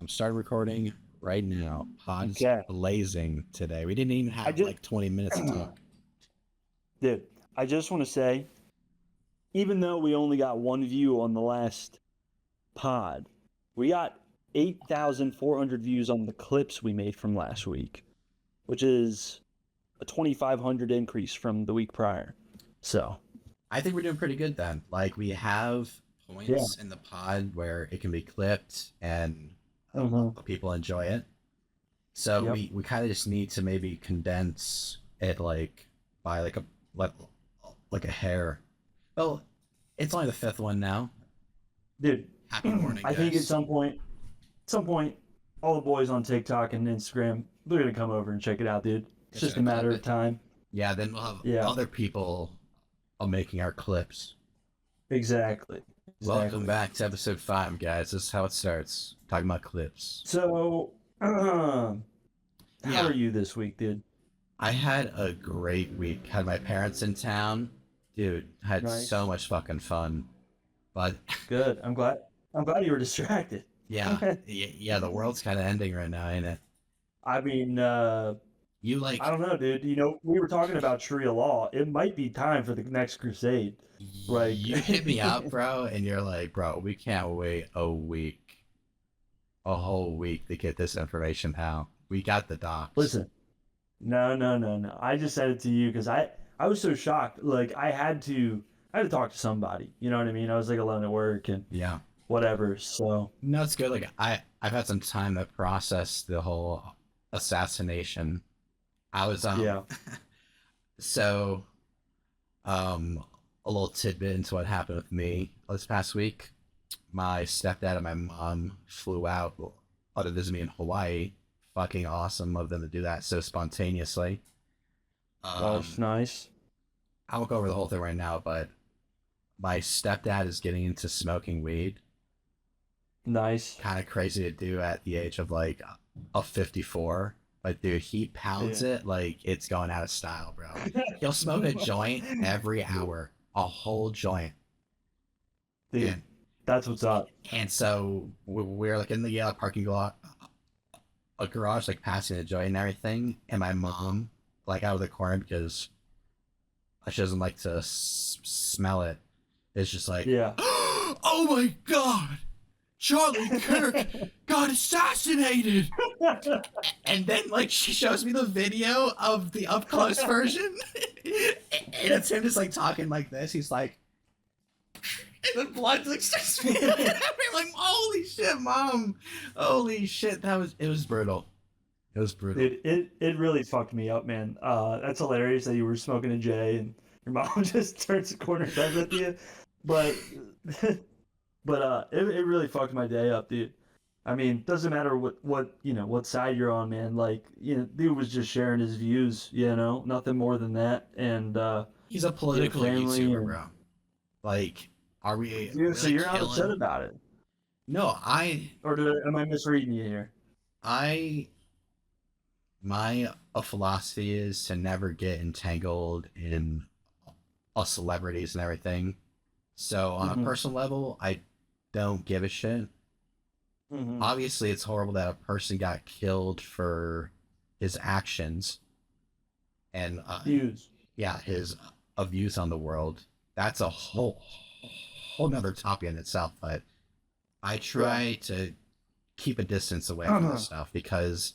I'm starting recording right now. Pod's Okay. blazing today. We didn't even I have just, like 20 minutes to talk. dude, I just want to say, even though we only got one view on the last pod, we got 8,400 views on the clips we made from last week, which is a 2,500 increase from the week prior. So, I think we're doing pretty good then. Like we have yeah. points in the pod where it can be clipped and Mm-hmm. people enjoy it. So Yep. we kind of just need to maybe condense it like by like, like a hair. Well, it's only the fifth one now. Dude, Happy morning, I think at guys. some point, all the boys on TikTok and Instagram, they're going to come over and check it out, dude. It's Just just a gonna clip matter of it. time. Yeah, then we'll have Yeah, other people making our clips. exactly. Welcome Exactly. back to episode 5, guys. This is how it starts. Talking about clips. So, how Yeah, are you this week, dude? I had a great week. Had my parents in town. Dude, had so Nice. much fucking fun. But Good. I'm glad you were distracted. yeah, yeah, the world's kind of ending right now, ain't it? I mean, You I like, don't know, dude. We were talking about Sharia law. It might be time for the next crusade. Like, you hit me up, bro, and you're like, bro, we can't wait a whole week to get this information out. We got the docs. listen, no, no, no, no. I just said it to you because I was so shocked. Like, I had to talk to somebody. You know what I mean? I was like alone at work and Yeah. whatever. So, No, it's good. Like I've had some time to process the whole assassination. I was yeah. so um a little tidbit into what happened with me this past week. My stepdad and my mom flew out to visit me in Hawaii. Fucking awesome of them to do that so spontaneously. That's Um, nice. I won't go over the whole thing right now, but my stepdad is getting into smoking weed. Nice. Kind of crazy to do at the age of like a 54. But dude, he pounds Yeah. it like it's going out of style, bro. He'll smoke a joint every hour, a whole joint. Dude, And that's what's up. so we're like in the parking lot, a garage, like passing a joint and everything. And my mom, like out of the corner because she doesn't like to smell it, is just like, Yeah. oh my god, Charlie Kirk got assassinated. And then like she shows me the video of the up close version, and it's him just like talking like this. He's like, and then blood like starts spilling. I'm like, holy shit, mom! Holy shit, it was brutal. It was brutal. Dude, it really fucked me up, man. That's hilarious that you were smoking a J and your mom just turns the corner and does with you. But it really fucked my day up, dude. I mean, doesn't matter what side you're on, man. Like, dude was just sharing his views, nothing more than that. And He's a political family YouTuber, and bro. Like, are we so really you're not upset killing? about it, No, or am I misreading you here? I, my philosophy is to never get entangled in celebrities and everything. So on a Mm-hmm. personal level, I don't give a shit. Mm-hmm. Obviously, it's horrible that a person got killed for his actions and Views. yeah, his views on the world. That's a whole nother topic in itself. But I Yeah. try to keep a distance away from this stuff because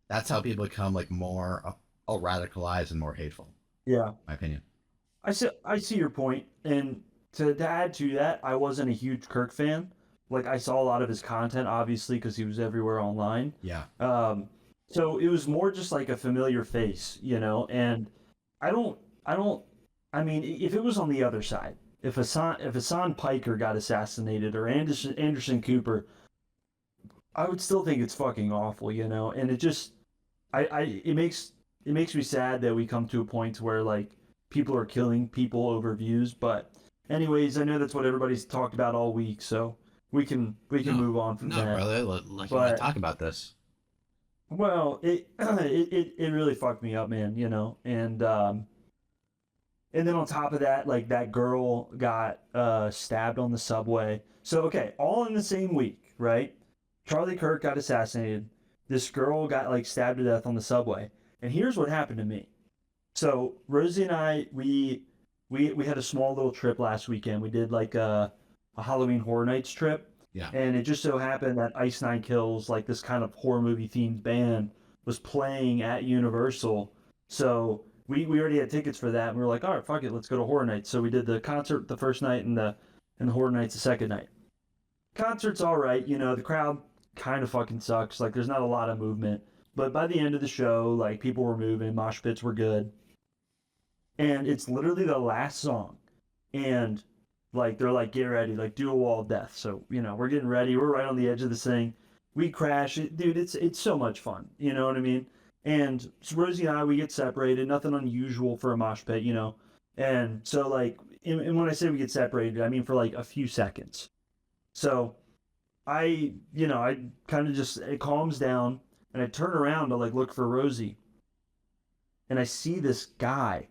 that's how people become like more radicalized and more hateful. Yeah. In my opinion. I see your point, and to add to that, I wasn't a huge Kirk fan. Like I saw a lot of his content, obviously, because he was everywhere online. Yeah. Um, so it was more just like a familiar face, And I don't, I don't. I mean, if it was on the other side, if Hassan Piker got assassinated or Anderson Cooper, I would still think it's fucking awful, And it just, it makes me sad that we come to a point where like people are killing people over views. But anyways, I know that's what everybody's talked about all week, so we can No, move on from no, that. brother. Like you want to But talk about this? well, it really fucked me up, man. And then on top of that, like that girl got stabbed on the subway. So okay, all in the same week, right? Charlie Kirk got assassinated. This girl got like stabbed to death on the subway. And here's what happened to me. So Rosie and I, we had a small little trip last weekend. We did like a Halloween Horror Nights trip. Yeah. And it just so happened that Ice Nine Kills, like this kind of horror movie themed band, was playing at Universal. So we already had tickets for that, and we were like, all right, fuck it, let's go to Horror Nights. So we did the concert the first night and the Horror Nights the second night. Concert's all right, you know, the crowd kind of fucking sucks. Like there's not a lot of movement. But by the end of the show, like people were moving, mosh pits were good. And it's literally the last song. And like they're like, get ready, like do a wall of death. So, you know, we're getting ready. We're right on the edge of this thing. We crash it. Dude, it's so much fun. You know what I mean? And so Rosie and I, we get separated. Nothing unusual for a mosh pit, you know? And so like, and when I say we get separated, I mean for like a few seconds. So I kind of just, it calms down and I turn around to like look for Rosie. And I see this guy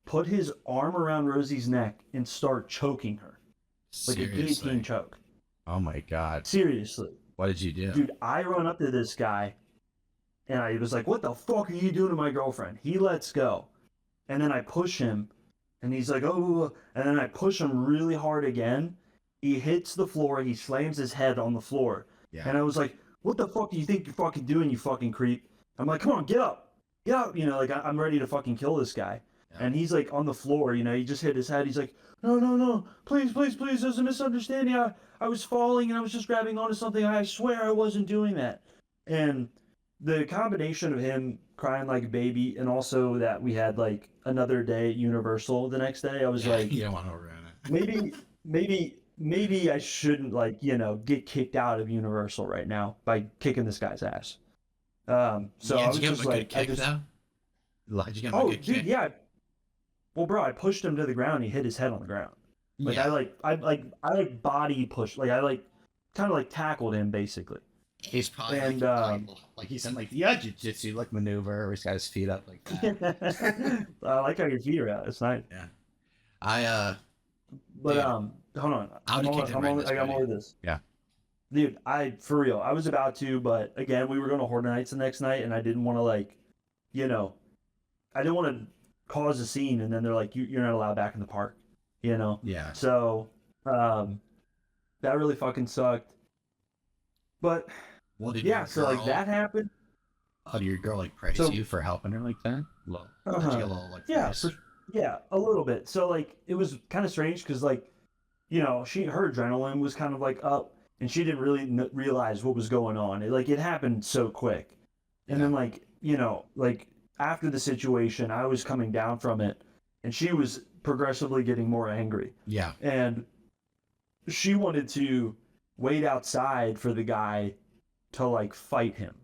put his arm around Rosie's neck and start choking her. Like a guillotine choke. Oh my God. Seriously. What did you do? Dude, I run up to this guy and I was like, what the fuck are you doing to my girlfriend? He lets go. And then I push him and he's like, oh, and then I push him really hard again. He hits the floor. He slams his head on the floor. Yeah. And I was like, what the fuck do you think you're fucking doing, you fucking creep? I'm like, come on, get up. Get up. You know, like I'm ready to fucking kill this guy. Yeah. And he's like on the floor, you know, he just hit his head. He's like, no, please, there's a misunderstanding. I was falling and I was just grabbing onto something. I swear I wasn't doing that. And the combination of him crying like a baby and also that we had like another day at Universal the next day, I was like, you don't want to ruin it. maybe I shouldn't like, you know, get kicked out of Universal right now by kicking this guy's ass. So I was just like, did you get him a good kick? Dude, yeah. Well, bro, I pushed him to the ground. He hit his head on the ground. Like yeah. I body pushed. Like I like kind of like tackled him basically. He's probably like he's in like the jiu-jitsu like maneuver where he's got his feet up like that. I like how your feet are out. It's nice. Yeah. But dude, hold on. I got more of this. Yeah. Dude, for real, I was about to, but again, we were going to Horror Nights the next night, and I didn't want to like, you know, I didn't want to cause a scene, and then they're like, you're not allowed back in the park, you know? Yeah. So, that really fucking sucked. But, yeah, so like that happened. Oh, did your girl like praise you for helping her like that? Did you get a little like yeah, a little bit. So like, it was kind of strange because like, you know, her adrenaline was kind of like up. And she didn't really realize what was going on. It happened so quick. And then, like, you know, like, after the situation, I was coming down from it. And she was progressively getting more angry. Yeah. And she wanted to wait outside for the guy to, like, fight him.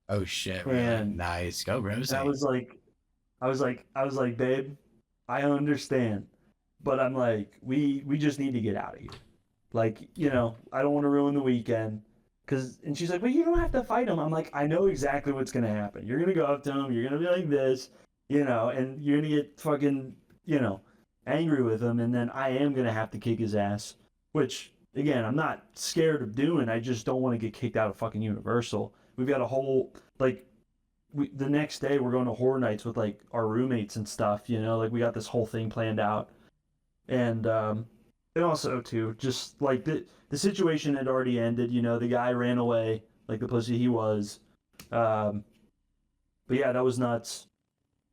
Oh, shit. Really? And nice. Go, Rosie. I was like, babe, I understand. But I'm like, we just need to get out of here. Like, you know, I don't want to ruin the weekend. And she's like, well, you don't have to fight him. I'm like, I know exactly what's going to happen. You're going to go up to him. You're going to be like this, you know, and you're going to get fucking, you know, angry with him. And then I am going to have to kick his ass, which, again, I'm not scared of doing. I just don't want to get kicked out of fucking Universal. We've got a whole, like, the next day we're going to Horror Nights with, like, our roommates and stuff, you know, like, we got this whole thing planned out. And also, too, just, like, the situation had already ended, you know, the guy ran away, like the pussy he was. But, yeah, that was nuts.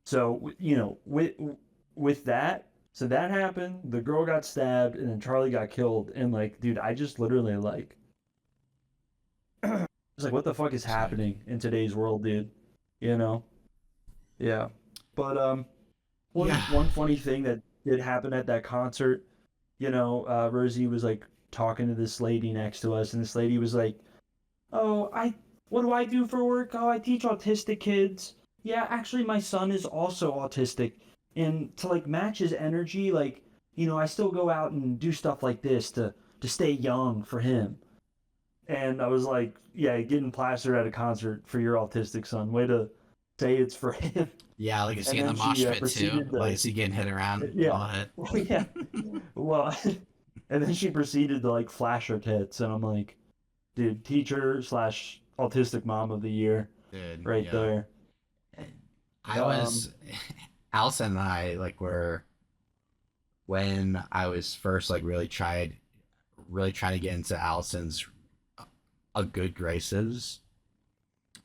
So, you know, with that, so that happened, the girl got stabbed, and then Charlie got killed, and, like, dude, I just literally, like, it's like, what the fuck is happening in today's world, dude? You know? Yeah. But, one funny thing that did happen at that concert, you know, Rosie was like talking to this lady next to us, and this lady was like, oh, what do I do for work? Oh, I teach autistic kids. Yeah, actually my son is also autistic. And to like match his energy, like, you know, I still go out and do stuff like this to stay young for him. And I was like, yeah, getting plastered at a concert for your autistic son. Way to say it's for him. Yeah, like is he in the mosh pit too? Like is he getting hit around? Yeah. Yeah. Well, and then she proceeded to like flash her tits, and I'm like, dude, teacher slash autistic mom of the year, Dude, right yeah. there. I Um, was Allison and I were when I was first really trying to get into Allison's a good graces.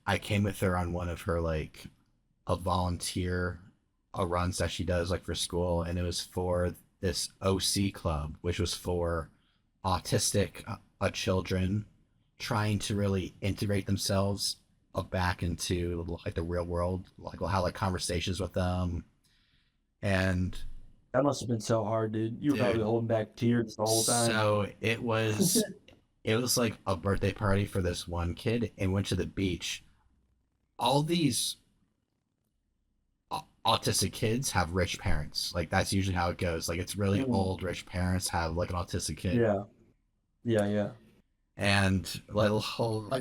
I came with her on one of her a volunteer runs that she does for school, and it was for this OC club, which was for autistic children trying to really integrate themselves back into the real world, we'll have conversations with them. And that must have been so hard, dude. You were probably dude, holding back tears the whole time. so it was like a birthday party for this one kid, and went to the beach. All these autistic kids have rich parents. That's usually how it goes. It's really Mm, old rich parents have an autistic kid. yeah, yeah, yeah. And we're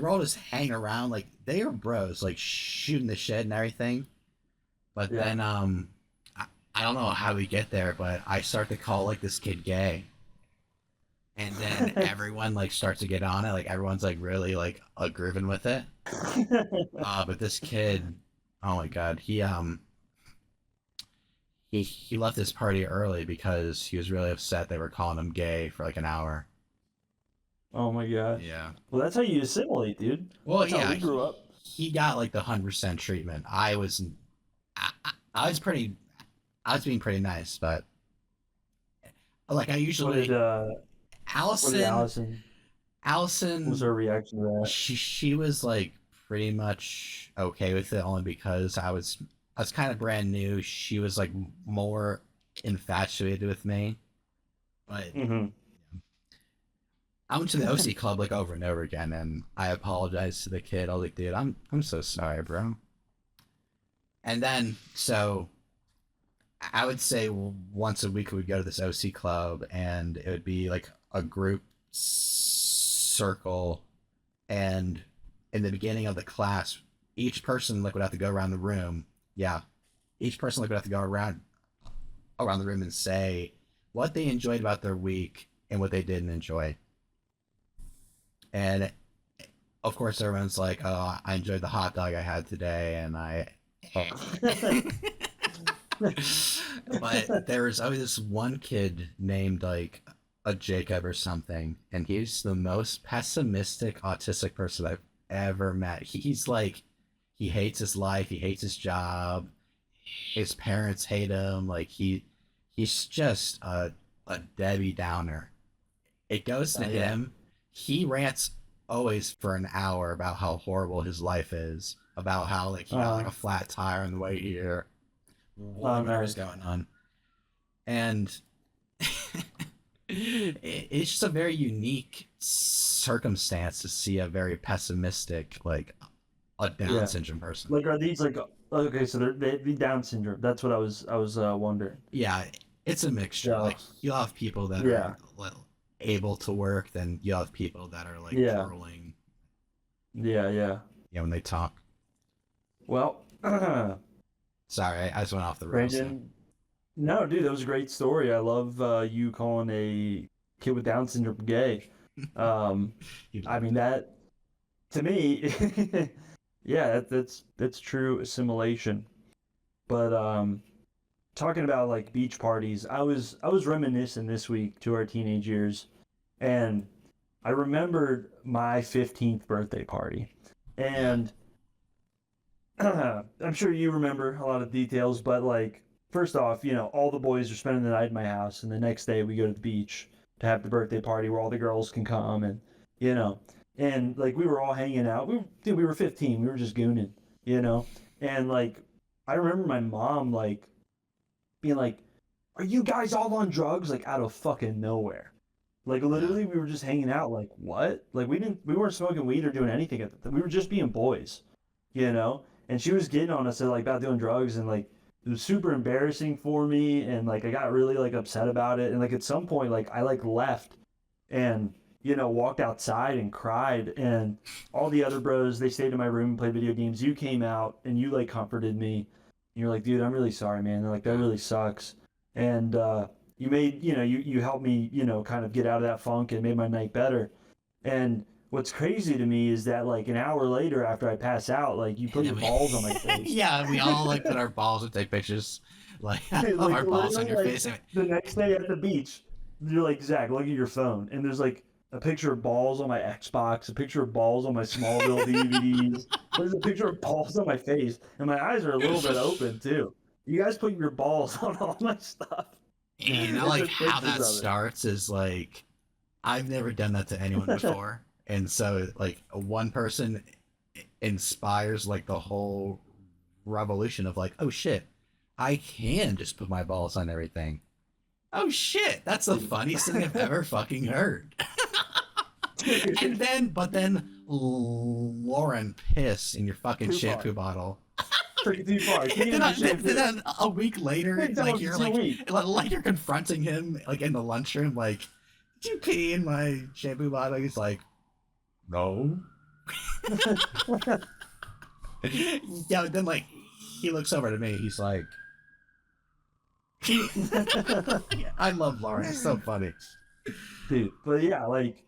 all just hanging around, they are bros, shooting the shit and everything. But Yeah. then I don't know how we get there, but I start to call this kid gay. And then everyone starts to get on it. Everyone's really grooving with it. But this kid, oh my god, he left this party early because he was really upset they were calling him gay for an hour. Oh my god. Yeah. Well, that's how you assimilate, dude. Well, That's how yeah, we grew up. he got the 100% treatment. I was being pretty nice, but I What did usually uh what did Allison Allison what was Allison her reaction to that? she was pretty much okay with it, only because I was kind of brand new. She was more infatuated with me. But Mm-hmm. I went to the OC club over and over again, and I apologized to the kid. I was like, dude, I'm so sorry, bro. And then so I would say once a week we would go to this OC club, and it would be a group circle. And in the beginning of the class, each person would have to go around the room. Yeah, each person would have to go around the room and say what they enjoyed about their week and what they didn't enjoy. And of course, everyone's like, "Oh, I enjoyed the hot dog I had today," and I. But there was always this one kid named a Jacob or something, and he's the most pessimistic autistic person I've ever met. He's he hates his life, he hates his job, his parents hate him. He's just a Debbie Downer. It goes to Yeah. him. He rants always for an hour about how horrible his life is, about how he got a flat tire on the way here, whatever's going on. And it's just a very unique circumstance to see a very pessimistic, a Down syndrome person. Are these okay? So they Down syndrome. That's what I was wondering. Yeah, it's a mixture. Yeah. You'll have people that are able to work, then you'll have people that are drooling. Yeah, yeah. Yeah, when they talk. Well, Sorry, I just went off the rails. Brandon. No, dude, that was a great story. I love you calling a kid with Down syndrome gay. I mean that to me, yeah, that's true assimilation. But talking about beach parties, I was reminiscing this week to our teenage years, and I remembered my 15th birthday party, and I'm sure you remember a lot of details, but first off, all the boys are spending the night at my house, and the next day we go to the beach to have the birthday party where all the girls can come, and you know, and we were all hanging out. We were 15, we were just gooning, and I remember my mom being like, "Are you guys all on drugs?" Out of fucking nowhere. Literally, we were just hanging out. What? We weren't smoking weed or doing anything at the time. We were just being boys, And she was getting on us about doing drugs, and it was super embarrassing for me, and I got really upset about it, and at some point I left, and walked outside and cried, and all the other bros, they stayed in my room and played video games. You came out and you comforted me. And you're like, dude, I'm really sorry, man. They're like, that really sucks. And you made you helped me kind of get out of that funk and made my night better. And what's crazy to me is that like an hour later after I pass out, like you put And your then balls on my face. yeah, we all like put our balls and take pictures like of Like our balls on literally, your like face. the next day at the beach, you're like, Zach, look at your phone, and there's like a picture of balls on my Xbox, a picture of balls on my Smallville DVDs. There's a picture of balls on my face, and my eyes are a little bit open too. You guys put your balls on all my stuff. You know, And like took how pictures that of it. starts is like I've never done that to anyone before, and so like one person inspires like the whole revolution of like, oh shit, I can just put my balls on everything. Oh shit, that's the funniest thing I've ever fucking heard. And then, but then Lauren piss in your fucking Too shampoo far. bottle. Took it too far. And Can't even shampoo. then a week later, Hey, tell like him you're it's a week. like you're confronting him like in the lunchroom, like, did you pee in my shampoo bottle? He's like, no. Yeah, then like he looks over to me. He's like, I love Lauren. It's so funny. Dude, but yeah, like,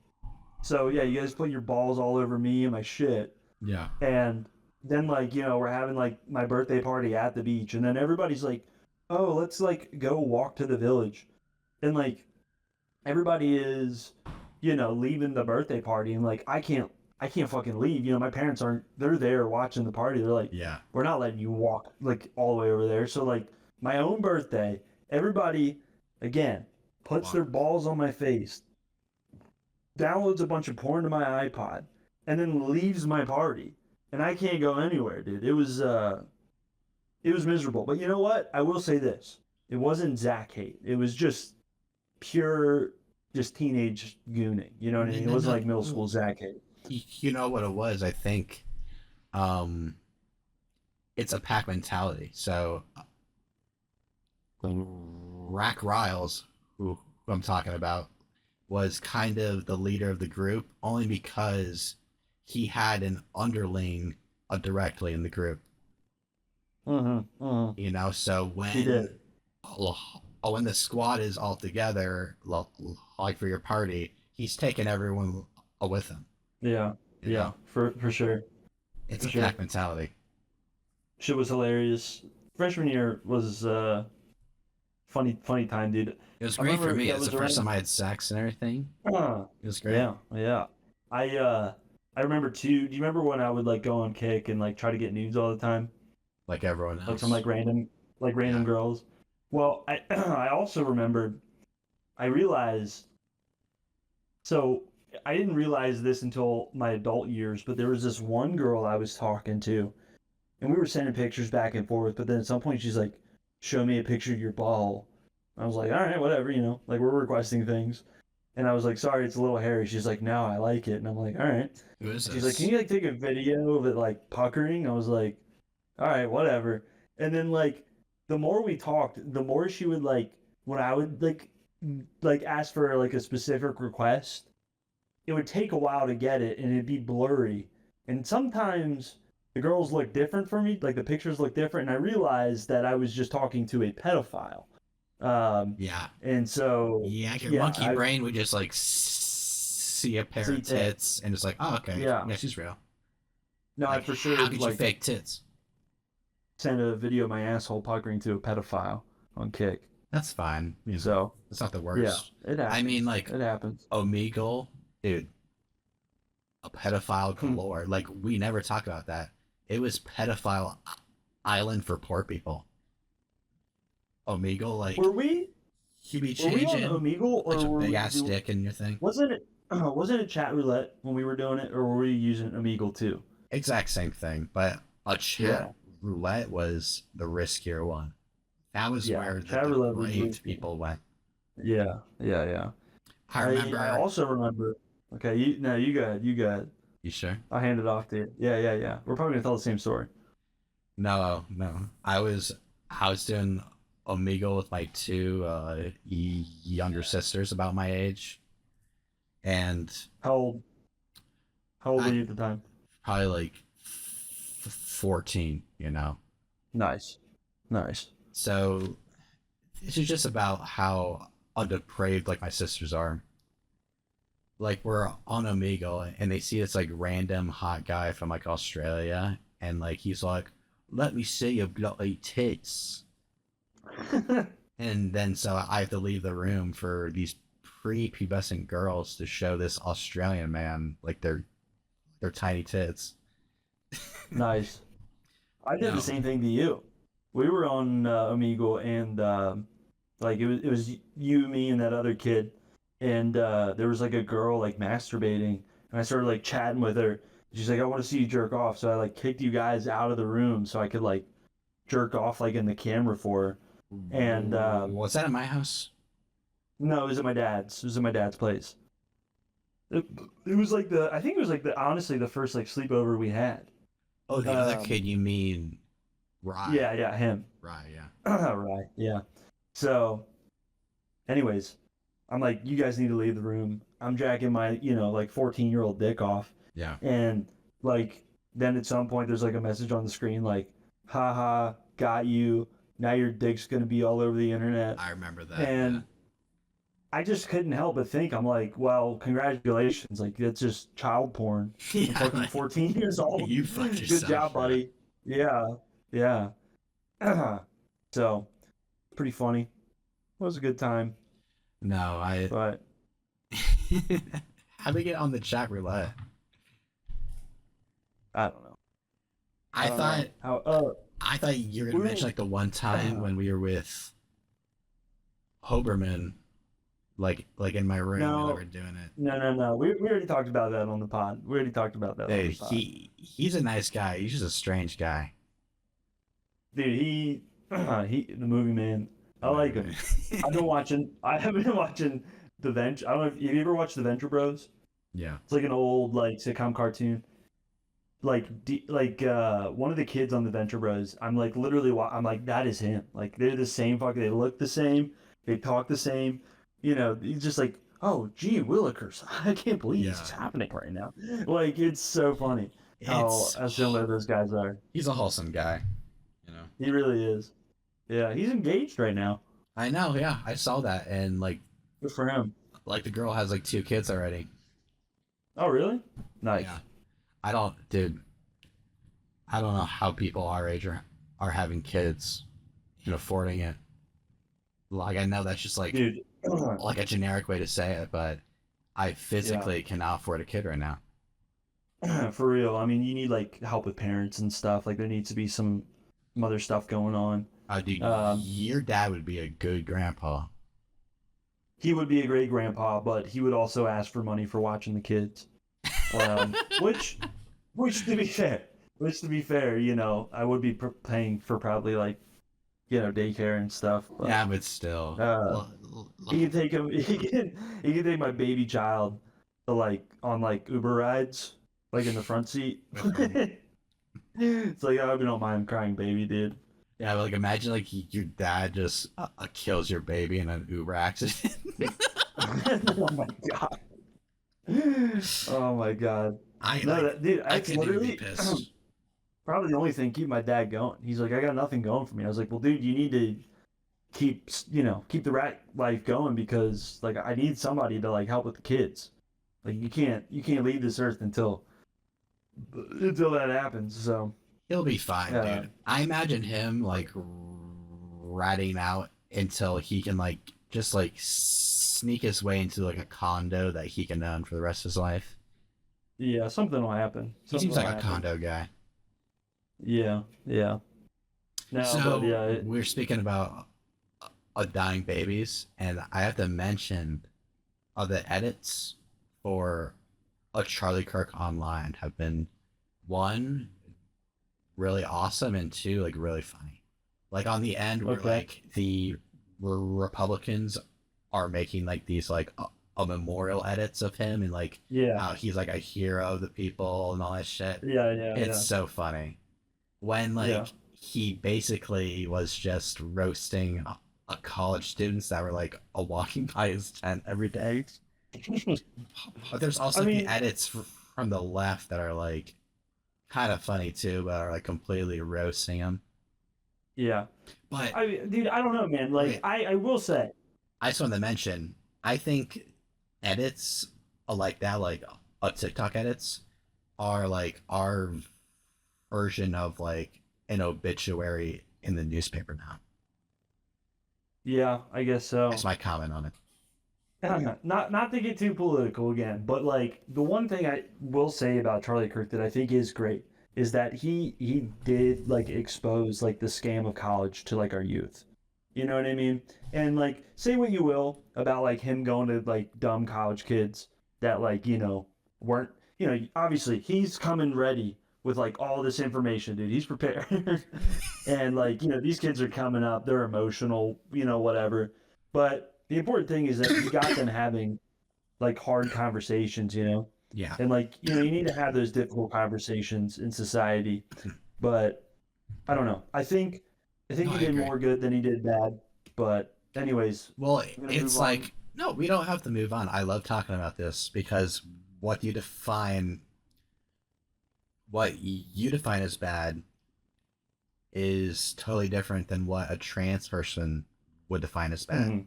so yeah, you guys put your balls all over me and my shit. Yeah. And then, like, you know, we're having like my birthday party at the beach. And then everybody's like, oh, let's like go walk to the village. And like, everybody is, you know, leaving the birthday party. And like, I can't fucking leave. You know, my parents aren't, they're there watching the party. They're like, Yeah. we're not letting you walk like all the way over there. So, like, my own birthday, everybody, again, puts their balls on my face, downloads a bunch of porn to my iPod, and then leaves my party. And I can't go anywhere, dude. It was miserable. But you know what? I will say this. It wasn't Zack hate. It was just pure just teenage gooning. You know what I mean? It wasn't like middle school Zack hate. You know what it was? I think it's a pack mentality. So Rack Riles, who I'm talking about, was kind of the leader of the group only because he had an underling directly in the group. You know, so when the squad is all together, like for your party, he's taking everyone with him. Yeah, You yeah, know? for sure. It's For a sure. pack mentality. Shit was hilarious. Freshman year was funny time, dude. It was I great for remember me. that It was was the first around. time I had sex and everything. It was great. Yeah, yeah. I remember too. Do you remember when I would like go on Kick and like try to get nudes all the time, Like everyone like from else. like random Yeah. girls? Well, I I also remembered. I realized. So I didn't realize this until my adult years, but there was this one girl I was talking to, and we were sending pictures back and forth. But then at some point she's like, "Show me a picture of your ball." I was like, "All right, whatever, you know." Like we're requesting things, and I was like, "Sorry, it's a little hairy." She's like, "No, I like it," and I'm like, "All right." Who is She's like, "Can this? you like take a video of it like puckering?" I was like, "All right, whatever." And then like the more we talked, the more she would like when I would like ask for like a specific request, it would take a while to get it and it'd be blurry. And sometimes the girls look different for me, like the pictures look different, and I realized that I was just talking to a pedophile. Yeah. And so Yeah, your yeah, monkey brain would just like see a pair see of tits and it's like, oh, okay. yeah. Yeah, she's real. No, I Like, for sure how could you like fake tits? send a video of my asshole puckering to a pedophile on Kick. That's fine. You know, So it's not the yeah, worst. it happens. I mean, like, It happens. Omegle, dude, a pedophile galore. Like, we never talk about that. It was pedophile island for poor people. Omegle, like, Were we he'd be were we on changing Omegle like or a were big we ass do, dick in your thing. wasn't it chat roulette when we were doing it or were we using Omegle too? Exact same thing, but a chat Yeah. roulette was the riskier one. That was Yeah, where chat the roulette was brave risky. people went. Yeah. I remember. I also remember. Okay, you go ahead. You go ahead. You sure? I'll hand it off to you. Yeah. We're probably gonna tell the same story. No. I was doing Omegle with my two younger sisters about my age, and How old? How old were I you at the time? probably like 14. You know. Nice. So this is just about how undepraved like my sisters are. like we're on Omegle and they see this like random hot guy from like Australia and like he's like, "Let me see your bloody tits." And then so I have to leave the room for these prepubescent girls to show this Australian man like their tiny tits. Nice. I did the No. same thing to you. We were on Omegle, and like it was you, me, and that other kid, and there was like a girl like masturbating, and I started like chatting with her. She's like, "I want to see you jerk off," so I like kicked you guys out of the room so I could like jerk off like in the camera for her. And Was that at my house? no, it was at my dad's. It was at my dad's place. It, it was like I think it was like honestly the first like sleepover we had. Oh, the other kid you mean Rye. Yeah, him. Rye, yeah. Right, yeah. So, anyways, I'm like, you guys need to leave the room. I'm jacking my, like 14-year-old dick off. Yeah. And like, then at some point, there's like a message on the screen like, haha, got you. Now your dick's going to be all over the internet. I remember that. And yeah. I just couldn't help but think, I'm like, well, congratulations. Like, that's just child porn. I'm Yeah, fucking like, 14 years old. you fucked yourself. Good job, buddy. Yeah. So, pretty funny. It was a good time. No, But how do we get on the chat roulette? I don't know. I don't thought know. I thought you were gonna mention like the one time when we were with Hoberman, like in my room No. when we were doing it. No. We already talked about that on the pod. Hey, he's a nice guy. He's just a strange guy. Dude, he the movie man. I like him. I have been watching The Venture. I don't know if you ever watched The Venture Bros? Yeah. It's like an old like sitcom cartoon. Like one of the kids on The Venture Bros. I'm like literally I'm like, that is him. Like they're the same fucking. They look the same. They talk the same. He's just like, oh gee willikers, I can't believe this is happening right now. Like it's so funny how similar those guys are. He's a wholesome guy. He really is. Yeah, he's engaged right now. I know. Yeah, I saw that, and like, Good for him. like the girl has like 2 kids already. Oh really? Nice. Yeah. I don't know how people our age are having kids and affording it. Like I know that's just like Dude. like a generic way to say it, but I physically cannot afford a kid right now. For real. I mean, you need like help with parents and stuff. Like there needs to be some other stuff going on. Oh, dude, your dad would be a good grandpa. He would be a great grandpa, but he would also ask for money for watching the kids. Which to be fair, I would be paying for probably like, daycare and stuff. But, Yeah, but still. he can take him. He can take my baby child to on Uber rides, like in the front seat. It's like, I hope you don't mind crying baby, dude. Yeah, but like imagine like your dad just kills your baby in an Uber accident. Oh my god. Oh my god. Dude, I that's could literally be pissed. probably the only thing keep my dad going. He's like, I got nothing going for me. I was like, well, dude, you need to keep the rat life going because like I need somebody to like help with the kids. Like you can't leave this earth until that happens. So He'll be fine, dude. I imagine him like ratting out until he can like just like sneak his way into like a condo that he can own for the rest of his life. Yeah, something will happen. He seems like a condo guy. Yeah. No, So but yeah, we're speaking about dying babies, and I have to mention the edits for a Charlie Kirk Online have been 1, really awesome, and 2, like really funny. Like on the end where like the Republicans are making like these like a memorial edits of him and like how he's like a hero of the people and all that shit. Yeah. It's so funny when like he basically was just roasting a college students that were like walking by his tent every day. But there's also the edits from the left that are like kind of funny too, but are like completely roasting him. Yeah. But dude, I don't know, man. Like I will say, I just wanted to mention, I think edits like that, like TikTok edits are like our version of like an obituary in the newspaper now. Yeah, I guess That's so. my comment on it. Not to get too political again, but like the one thing I will say about Charlie Kirk that I think is great is that he did like expose like the scam of college to like our youth. You know what I mean? And like say what you will about like him going to like dumb college kids that like, weren't, obviously he's coming ready with like all this information, dude. He's prepared. And like, these kids are coming up, they're emotional, whatever. But the important thing is that he got them having like hard conversations, Yeah. and like, you need to have those difficult conversations in society. But I don't know. I think No, he I did agree. more good than he did bad. But anyways, Well, I'm gonna it's move on. like no, we don't have to move on. I love talking about this because what you define what you define as bad is totally different than what a trans person would define as bad. Hmm.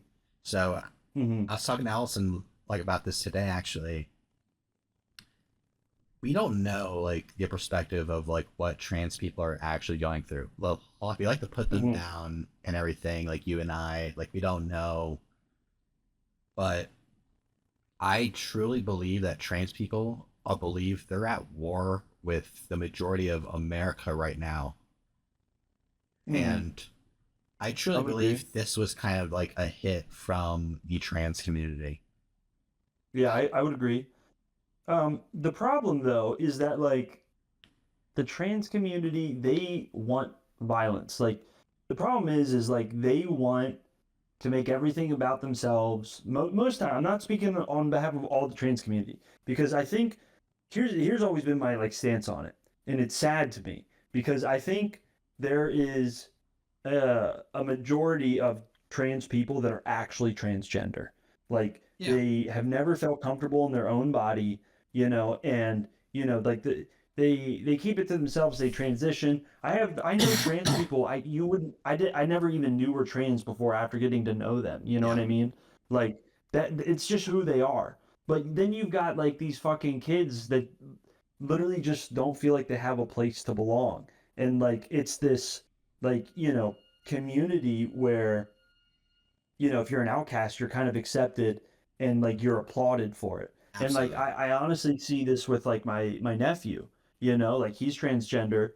So Hmm. I was talking to Allison like about this today actually. We don't know like the perspective of like what trans people are actually going through. Well, we like to put them Hmm. down and everything, like you and I, like we don't know. But I truly believe that trans people, I believe they're at war with the majority of America right now. Hmm. And I I truly would agree. believe this was kind of like a hit from the trans community. Yeah, I would agree. The problem though is that like the trans community, they want violence. Like the problem is like they want to make everything about themselves. Most time, I'm not speaking on behalf of all the trans community because I think here's always been my like stance on it, and it's sad to me because I think there is a majority of trans people that are actually transgender. Like Yeah. they have never felt comfortable in their own body, and like they keep it to themselves. They transition. I know trans people. I never even knew were trans before after getting to know them. You know Yeah. what I mean? Like that. It's just who they are. But then you've got like these fucking kids that literally just don't feel like they have a place to belong. And like it's this like, community where, if you're an outcast, you're kind of accepted and like you're applauded for it. And like Absolutely. I honestly see this with like my nephew, like he's transgender.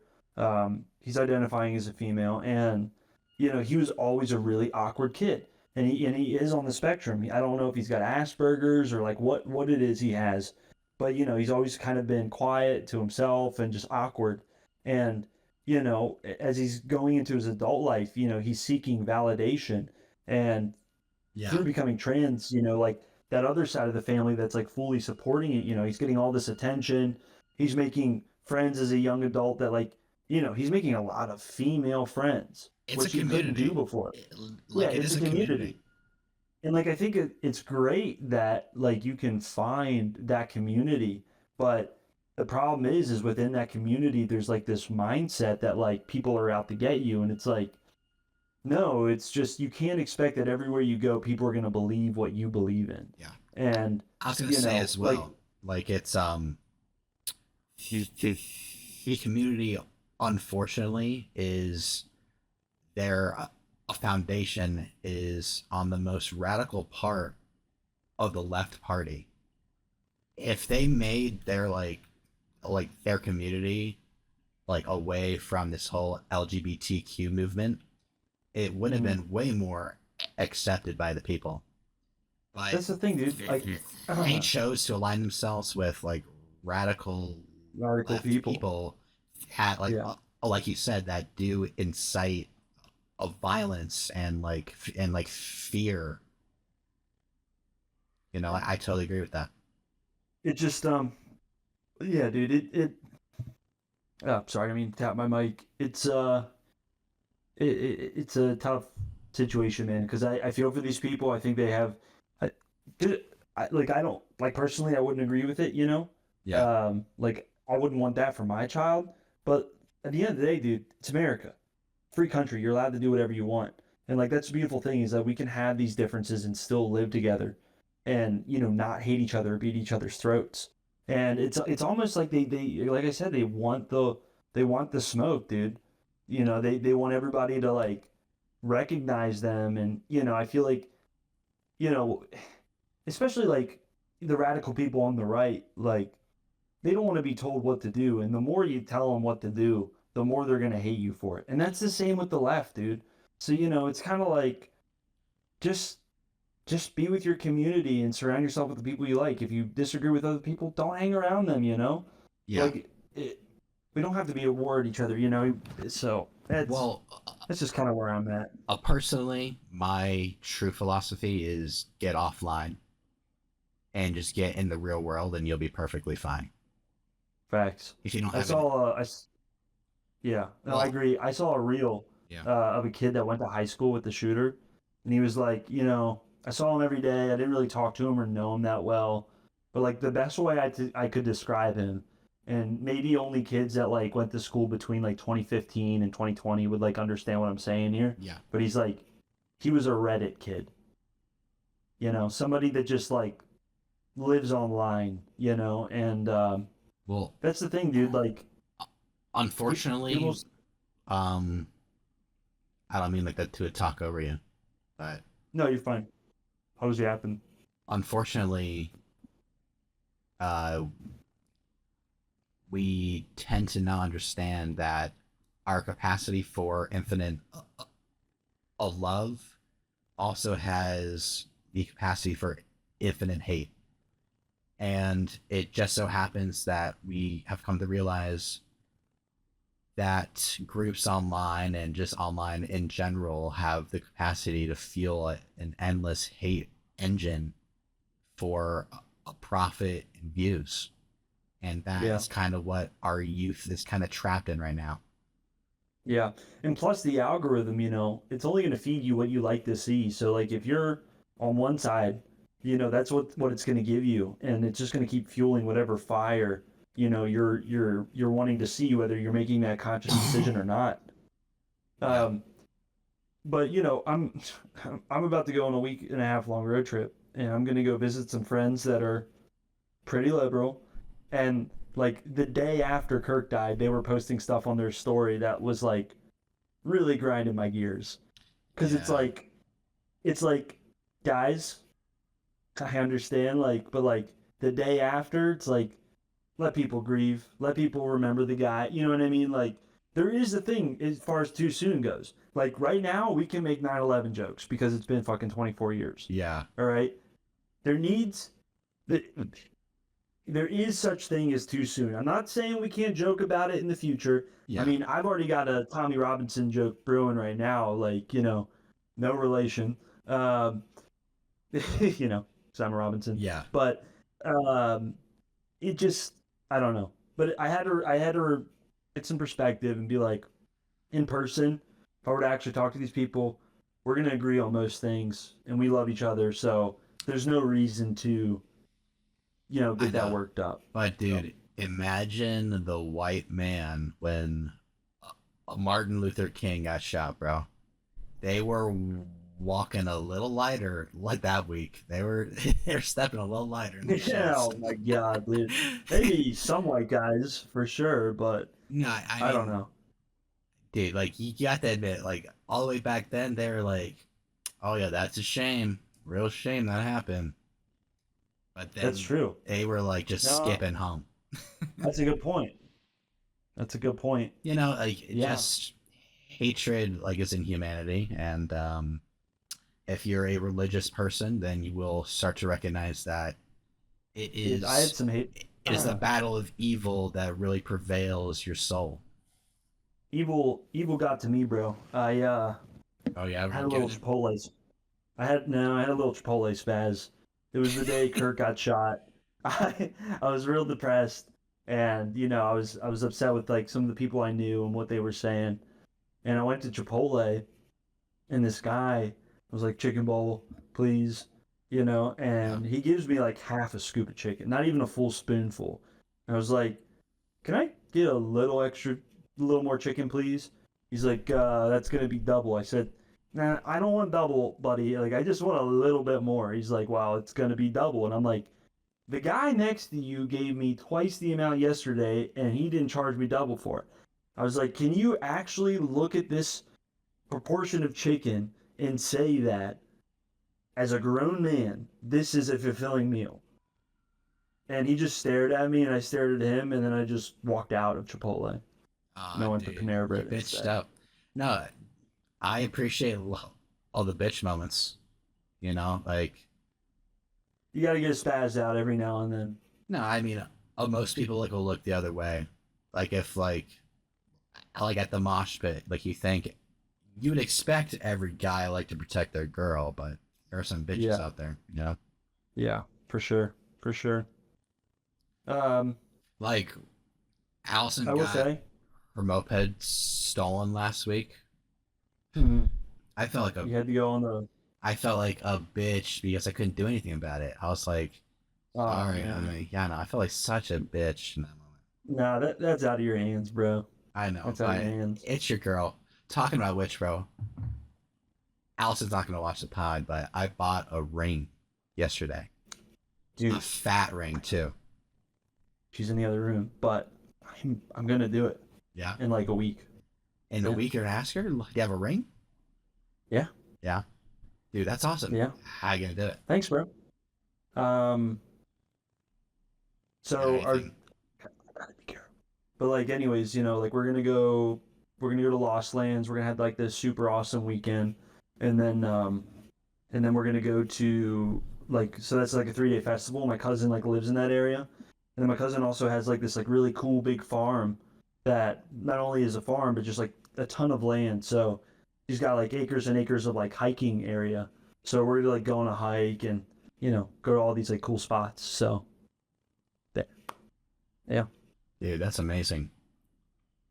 He's identifying as a female and he was always a really awkward kid. And he is on the spectrum. I don't know if he's got Asperger's or like what it is he has, but he's always kind of been quiet to himself and just awkward. And as he's going into his adult life, he's seeking validation. And Yeah. through becoming trans, like that other side of the family that's like fully supporting it, he's getting all this attention. He's making friends as a young adult that like, he's making a lot of female friends, It's a which he couldn't do community. before. Yeah, Like it it's is a a community. community. And like I think it's great that like you can find that community, but the problem is within that community there's like this mindset that like people are out to get you, and it's like no, it's just you can't expect that everywhere you go people are going to believe what you believe in. Yeah. And I was gonna say as like well, like it's the community unfortunately is their a foundation is on the most radical part of the left party. If they made their like their community like away from this whole LGBTQ movement, it would have mhm. been way more accepted by the people. But That's the thing, dude. Like they chose to align themselves with like radical article left people. people had Yeah. like you said that do incite of violence and like fear. You know, I totally agree with that. It just yeah, dude. It oh, sorry, I mean tap my mic. It's a tough situation, man, because I feel for these people. I think they have, I, like I don't like personally. I wouldn't agree with it. Yeah, Like I wouldn't want that for my child. But at the end of the day, dude, it's America, free country. You're allowed to do whatever you want, and like that's the beautiful thing is that we can have these differences and still live together. and not hate each other or beat each other's throats. And it's almost like they like I said, they want the smoke, dude. They want everybody to like recognize them. And I feel like, you know especially like the radical people on the right, like they don't want to be told what to do, and the more you tell them what to do, the more they're going to hate you for it. And that's the same with the left, dude. So it's kind of like, just be with your community and surround yourself with the people you like. If you disagree with other people, don't hang around them. Yeah. Like we don't have to be at war at each other. So that's just kind of where I'm at. Personally, my true philosophy is get offline and just get in the real world, and you'll be perfectly fine. Facts. If you don't I have saw yeah, no, Well, I agree. I saw a reel yeah. of a kid that went to high school with the shooter, and he was like, I saw him every day. I didn't really talk to him or know him that well, but like the best way I could describe him, and maybe only kids that like went to school between like 2015 and 2020 would like understand what I'm saying here. Yeah. But he was a Reddit kid, somebody that just like lives online, and Well, that's the thing, dude. Like, unfortunately, people, I don't mean like that to talk over you, but no, you're fine. How's it happen? unfortunately, uh, we tend to not understand that our capacity for infinite love also has the capacity for infinite hate. And it just so happens that we have come to realize that groups online and just online in general have the capacity to fuel an endless hate engine for a profit and views. And that's kind of what our youth is kind of trapped in right now. Yeah. And plus the algorithm, it's only going to feed you what you like to see. So like if you're on one side, that's what it's going to give you, and it's just going to keep fueling whatever fire, you're wanting to see, whether you're making that conscious decision or not. But I'm about to go on a week and a half long road trip, and I'm going to go visit some friends that are pretty liberal. And like the day after Kirk died, they were posting stuff on their story that was like really grinding my gears, because it's like, guys, I understand, like, but like the day after, it's like, let people grieve, let people remember the guy. You know what I mean? Like, there is a thing as far as too soon goes. Like right now, we can make 9/11 jokes because it's been fucking 24 years. Yeah. All right. There is such thing as too soon. I'm not saying we can't joke about it in the future. Yeah. I mean, I've already got a Tommy Robinson joke brewing right now. Like, no relation. Sam Robinson. Yeah. But it just, I don't know. But I had to get some perspective and be like, in person, if I were to actually talk to these people, we're gonna agree on most things, and we love each other. So there's no reason to, get that worked up. But dude, imagine the white man when Martin Luther King got shot, bro. They were walking a little lighter like that week. They're stepping a little lighter in the Yeah, oh my god, dude. Maybe some white guys for sure, but no, I don't know. Dude, like you got to admit, like all the way back then, they were like, "Oh yeah, that's a shame, real shame that happened." But then that's true. They were like just skipping home. That's a good point. That's a good point. Just hatred, like, is in humanity, and if you're a religious person, then you will start to recognize that it is. I had some hate. It is the battle of evil that really prevails your soul. Evil got to me, bro. I had a little Chipotle. I had a little Chipotle spaz. It was the day Kirk got shot. I was real depressed, and I was upset with like some of the people I knew and what they were saying. And I went to Chipotle, and this guy was like, "Chicken bowl, please," and he gives me like half a scoop of chicken, not even a full spoonful. And I was like, "Can I get a little more chicken, please?" He's like, "That's gonna be double." I said, nah, I don't want double, buddy. Like, I just want a little bit more. He's like, well, it's going to be double. And I'm like, the guy next to you gave me twice the amount yesterday, and he didn't charge me double for it. I was like, can you actually look at this proportion of chicken and say that as a grown man, this is a fulfilling meal? And he just stared at me, and I stared at him, and then I just walked out of Chipotle. And I Ah, went to dude, Panera you Bread bitched instead. up. No, I appreciate all the bitch moments. You know, like You got to get a spaz out every now and then. no, I mean, most people like will look the other way. Like if like at the mosh pit, like you think you would expect every guy like to protect their girl, but there are some bitches Yeah, out there, you know. yeah, for sure, for sure. Um, Like Allison I will got say, her moped stolen last week. hmm, I felt like a you had to go on the. I felt like a bitch because I couldn't do anything about it. I was like, Oh sorry. I man, mean, yeah, no, I felt like such a bitch in that moment. nah, that's out of your hands, bro. I know, That's out of your but hands, it's your girl. Talking about which, bro, Allison's not gonna watch the pod, but I bought a ring yesterday. A dude. fat ring too. She's in the other room, but I'm gonna do it Yeah. in like a week. In a Yeah, week you're gonna ask her, do you have a ring? yeah, Yeah. Dude, that's awesome. yeah. How you gonna do it? Thanks, bro. Um, Got so our anything? gotta be careful. But like, anyways, like we're gonna go to Lost Lands. We're gonna have like this super awesome weekend, and then we're gonna go to like so that's like a 3-day festival. My cousin like lives in that area, and then my cousin also has like this like really cool big farm that not only is a farm but just like a ton of land. So he's got like acres and acres of like hiking area. So we're gonna like go on a hike and go to all these like cool spots. So there, yeah. Dude, that's amazing.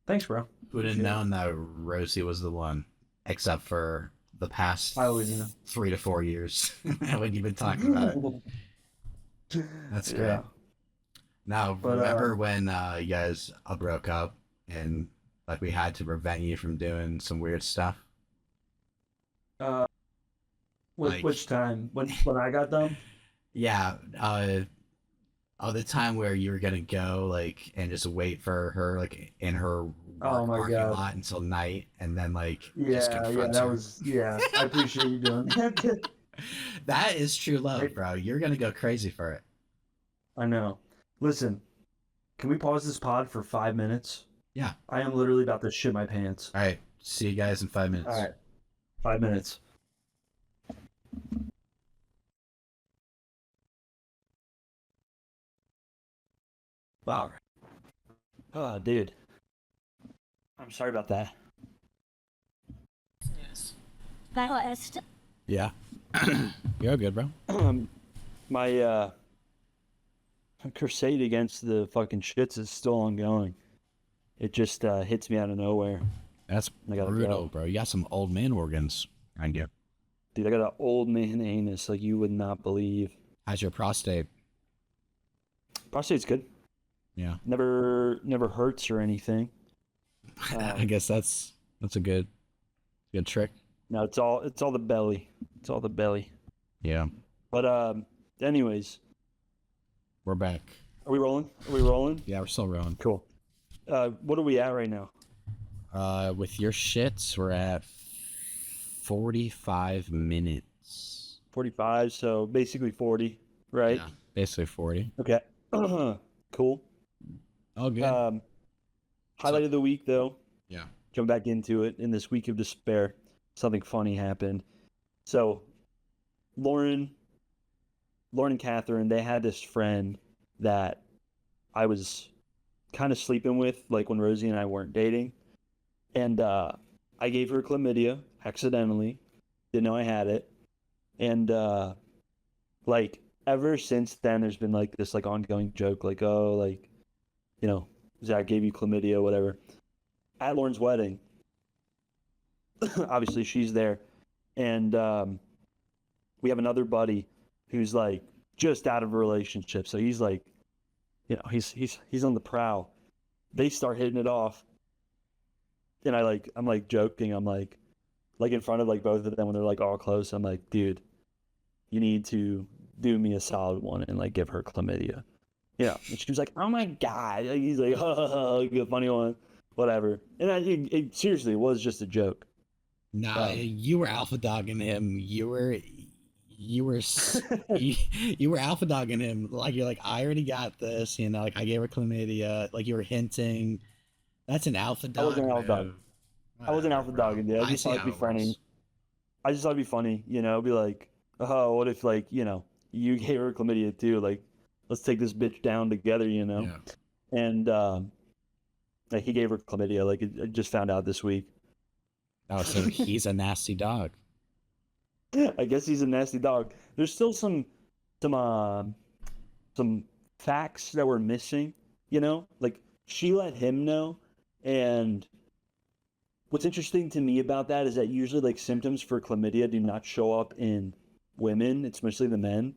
Thanks, bro. Who would have Appreciate it. known that Rosie was the one? Except for the past I always know. 3 to 4 years when you've been talking about it. That's great. Yeah, Now, but remember when you guys broke up and like we had to prevent you from doing some weird stuff? uh, Like, which time when I got done? yeah, the time where you were gonna go like and just wait for her like in her Oh work my parking god. lot until night and then like just Yeah, yeah, confront that her. was yeah. I appreciate you doing that. That is true I, love, bro. You're gonna go crazy for it. I know. Listen, can we pause this pod for 5 minutes? Yeah. I am literally about to shit my pants. All right. See you guys in five All minutes. right, 5 minutes. Wow. Oh, dude. I'm sorry about that. Yeah. You're good, bro. My crusade against the fucking shits is still ongoing. It just hits me out of nowhere. That's I gotta brutal, go. bro. You got some old man organs on you. Dude, I got an old man anus like you would not believe. How's your prostate? Prostate's good. Yeah. Never hurts or anything. I guess that's a good trick. No, it's all the belly. It's all the belly. Yeah. But anyways, We're back. are we rolling? Are we rolling? Yeah, we're still rolling. Cool. What are we at right now? With your shits, we're at 45 minutes. 45, so basically 40, right? Yeah. Basically 40. Okay. Cool. Oh, good. Highlight of the week though. Yeah. Jump back into it. In this week of despair, something funny happened. So, Lauren and Catherine, they had this friend that I was kind of sleeping with, like when Rosie and I weren't dating. And I gave her chlamydia accidentally. Didn't know I had it. And like ever since then, there's been like this like ongoing joke, like, oh, like, Zach gave you chlamydia, whatever. At Lauren's wedding, obviously she's there, and we have another buddy who's like just out of a relationship, so he's like, he's on the prowl. They start hitting it off, and I'm like joking. I'm like, like in front of like both of them when they're like all close. I'm like, dude, you need to do me a solid one and like give her chlamydia. And she was like, oh my God. Like, he's like, good funny one, whatever. And I think it seriously was just a joke. Nah, you were alpha dogging him. You were you were alpha dogging him. Like you're like, I already got this. Like I gave her chlamydia. Like you were hinting. That's an alpha I wasn't dog an alpha dog. move. I wasn't Whatever, alpha bro. dogging, dude. I I just see thought it'd how be it funny. works. I just thought it'd be funny, be like, oh, what if like, you gave her chlamydia too? Like, let's take this bitch down together, Yeah. And like he gave her chlamydia. Like I just found out this week. Oh, so he's a nasty dog. I guess he's a nasty dog. There's still some some facts that were missing. Like she let him know, and what's interesting to me about that is that usually like symptoms for chlamydia do not show up in women. It's mostly the men.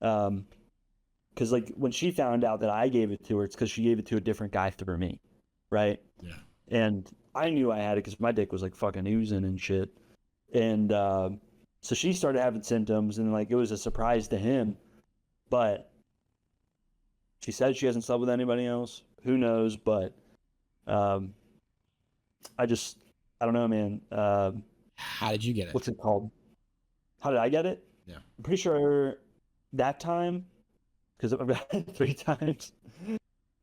Because like when she found out that I gave it to her, it's because she gave it to a different guy through me, right? Yeah. And I knew I had it because my dick was like fucking oozing and shit. And so she started having symptoms, and like it was a surprise to him. But she said she hasn't slept with anybody else. Who knows? But I don't know, man. How did you get it? What's it called? How did I get it? Yeah. I'm pretty sure that time, because I've got it 3 times.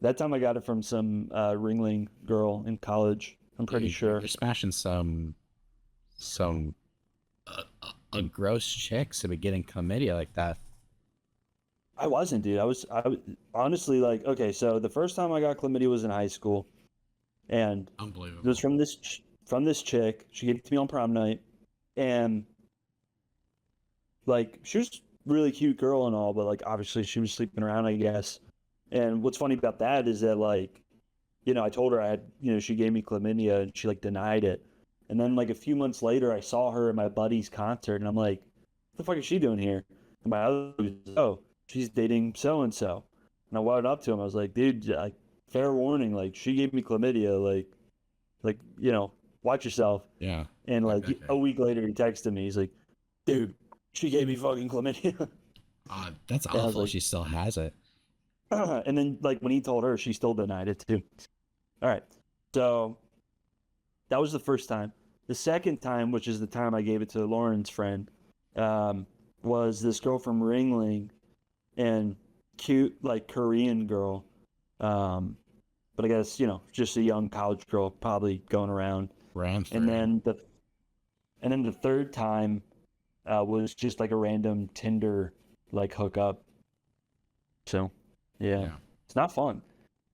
That time I got it from some Ringling girl in college. I'm pretty sure. You're smashing some gross chicks to be getting chlamydia like that. I wasn't, dude. I was honestly like, okay, so the first time I got chlamydia was in high school, and Unbelievable. it was from this chick. She gave it to me on prom night, and like she was a really cute girl and all, but like obviously she was sleeping around, I guess. And what's funny about that is that like, I told her I had, she gave me chlamydia, and she like denied it. And then like a few months later, I saw her at my buddy's concert, and I'm like, what the fuck is she doing here? And my other was, oh, she's dating so and so. And I went up to him. I was like, dude, like, fair warning, like she gave me chlamydia, like watch yourself. Yeah. And like Okay. a week later, he texted me. He's like, dude, she gave me fucking chlamydia. That's And I was awful. like, She still has it. and then like when he told her, she still denied it too. All right, so that was the first time. The second time, which is the time I gave it to Lauren's friend, was this girl from Ringling, and cute like Korean girl, but I guess just a young college girl probably going around. Round three. And then the third time was just like a random Tinder like hookup. So yeah. It's not fun.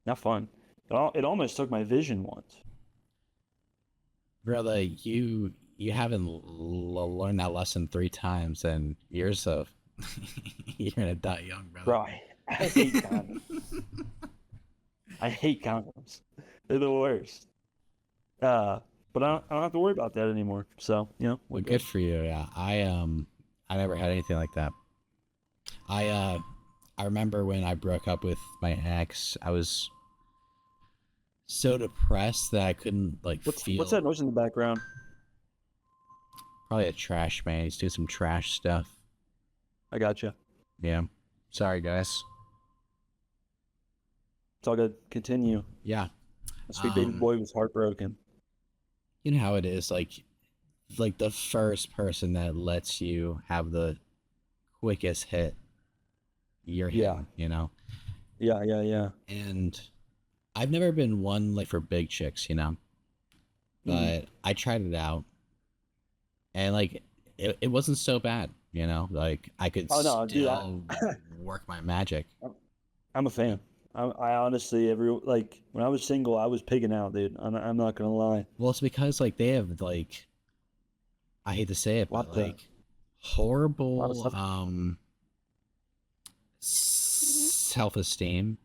Not fun. It almost took my vision once. Brother, you haven't learned that lesson 3 times, and you're gonna die young, brother. Bro, I hate condoms. I hate condoms. They're the worst. But I don't have to worry about that anymore. So Well, good for you. Yeah, I never had anything like that. I remember when I broke up with my ex, I was so depressed that I couldn't feel. What's that noise in the background? Probably a trash man. He's doing some trash stuff. I gotcha. Yeah. Sorry, guys. It's all good. Continue. Yeah. My sweet baby boy was heartbroken. You know how it is, like the first person that lets you have the quickest hit, you're hitting, Yeah. And I've never been one for big chicks, but I tried it out, and it wasn't so bad, like I could still work my magic. I'm a fan. I honestly, when I was single, I was pigging out, dude. I'm not gonna lie. Well, it's because they have I hate to say it, but horrible self-esteem.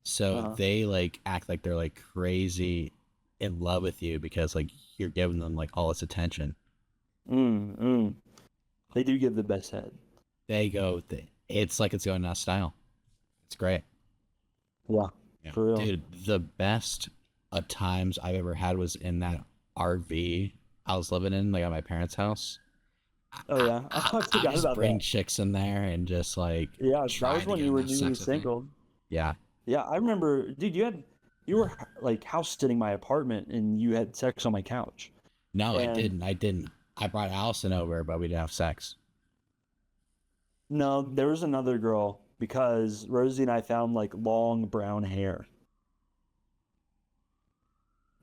So they act like they're crazy in love with you because you're giving them all this attention. They do give the best head. It's like it's going out of style. It's great. Yeah, for real. Dude, the best times I've ever had was in that RV I was living in, like at my parents' house. Oh yeah, I I forgot just about bring that. chicks in there and just like Yeah, that try was to when get you were enough newly sex with them. single. Yeah. Yeah, I remember, dude. You were like house sitting my apartment, and you had sex on my couch. No, I And didn't. I didn't. I brought Allison over, but we didn't have sex. no, there was another girl because Rosie and I found like long brown hair,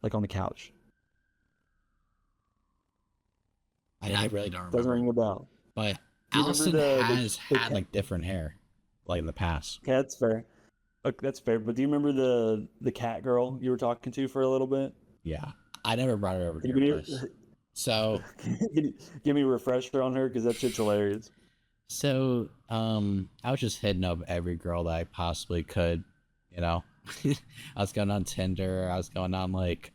like on the couch. I really don't Doesn't remember. ring a bell. But Do you remember Allison has the had like different hair, like in the past. yeah, that's fair. Look, that's fair. But do you remember the cat girl you were talking to for a little bit? Yeah. I never brought her over to Can your you place. So, give me a refresher on her because that shit's hilarious. I was just hitting up every girl that I possibly could, you know. I was going on Tinder. I was going on like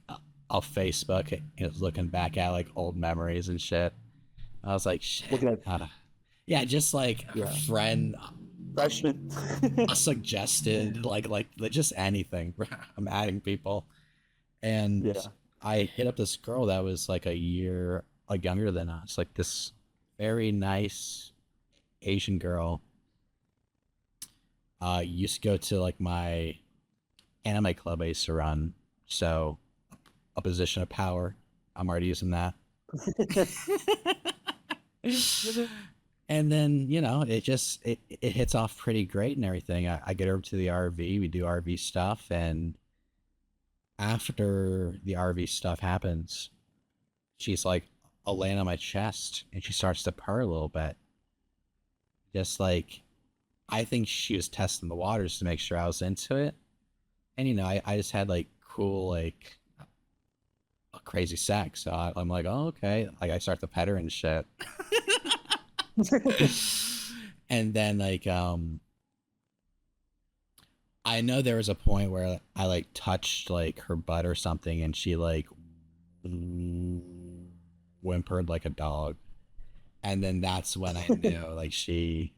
Facebook, and was looking back at like old memories and shit. I was like, shit. Looking at Yeah, just like a yeah, friend, freshman. a suggested, like just anything. I'm adding people, and Yeah. I hit up this girl that was like a year like younger than us, like this very nice Asian girl. Used to go to like my anime club I used to run, so a position of power. I'm already using that. And then it hits off pretty great and everything. I get over to the RV, we do RV stuff, and after the RV stuff happens, she's like a laying on my chest and she starts to purr a little bit. Just like I think she was testing the waters to make sure I was into it. And I just had like cool like a crazy sex. So I'm like, oh okay. Like I start to pet her and shit. And then like I know there was a point where I like touched like her butt or something and she like whimpered like a dog. And then that's when I knew like she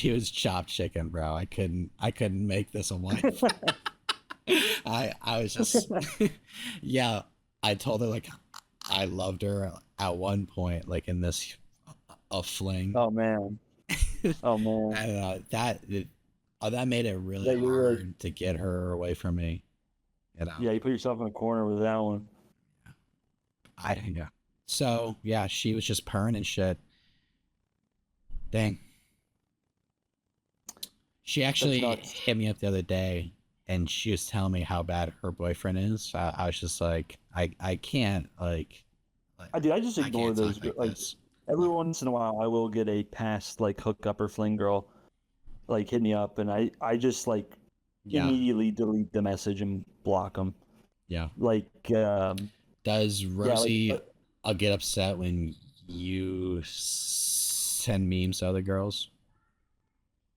was chopped chicken, bro. I couldn't make this a wife. I was just yeah, I told her like I loved her at one point like in this a fling. Oh man. Oh man. And that made it really Yeah, you were like, hard to get her away from me. yeah, you put yourself in a corner with that one. Yeah. So yeah, she was just purring and shit. Dang. She actually hit me up the other day, and she was telling me how bad her boyfriend is. I was just like, I can't Dude, I just I ignore can't those. talk like Like this. every once in a while, I will get a past like hookup or fling girl like hit me up, and I just like Yeah, immediately delete the message and block them. yeah. Like Does yeah, like Rosie get upset when you send memes to other girls?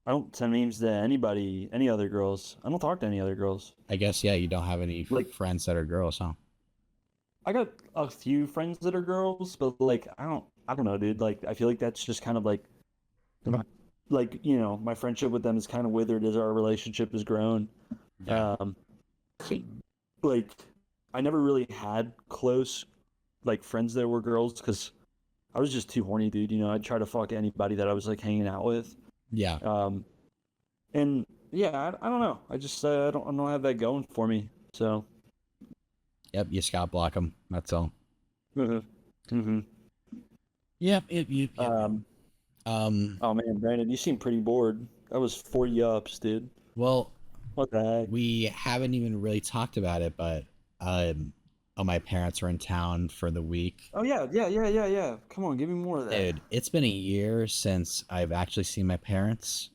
I don't send memes to anybody, any other girls. I don't talk to any other girls. I guess yeah. You don't have any Like friends that are girls, huh? I got a few friends that are girls, but like I don't know, dude. Like I feel like that's just kind of like my friendship with them is kind of withered as our relationship has grown. Yeah. Like I never really had close like friends that were girls because I was just too horny, dude. I'd try to fuck anybody that I was like hanging out with. Yeah. And yeah, I don't know. I just I don't have that going for me. So. Yep. You scout block them. That's all. Mm-hmm. Yep. Oh man, Brandon, you seem pretty bored. That was 40 ups, dude. Well, What the heck? we haven't even really talked about it, but my parents are in town for the week. Oh yeah. Come on, give me more of that. Dude, it's been a year since I've actually seen my parents.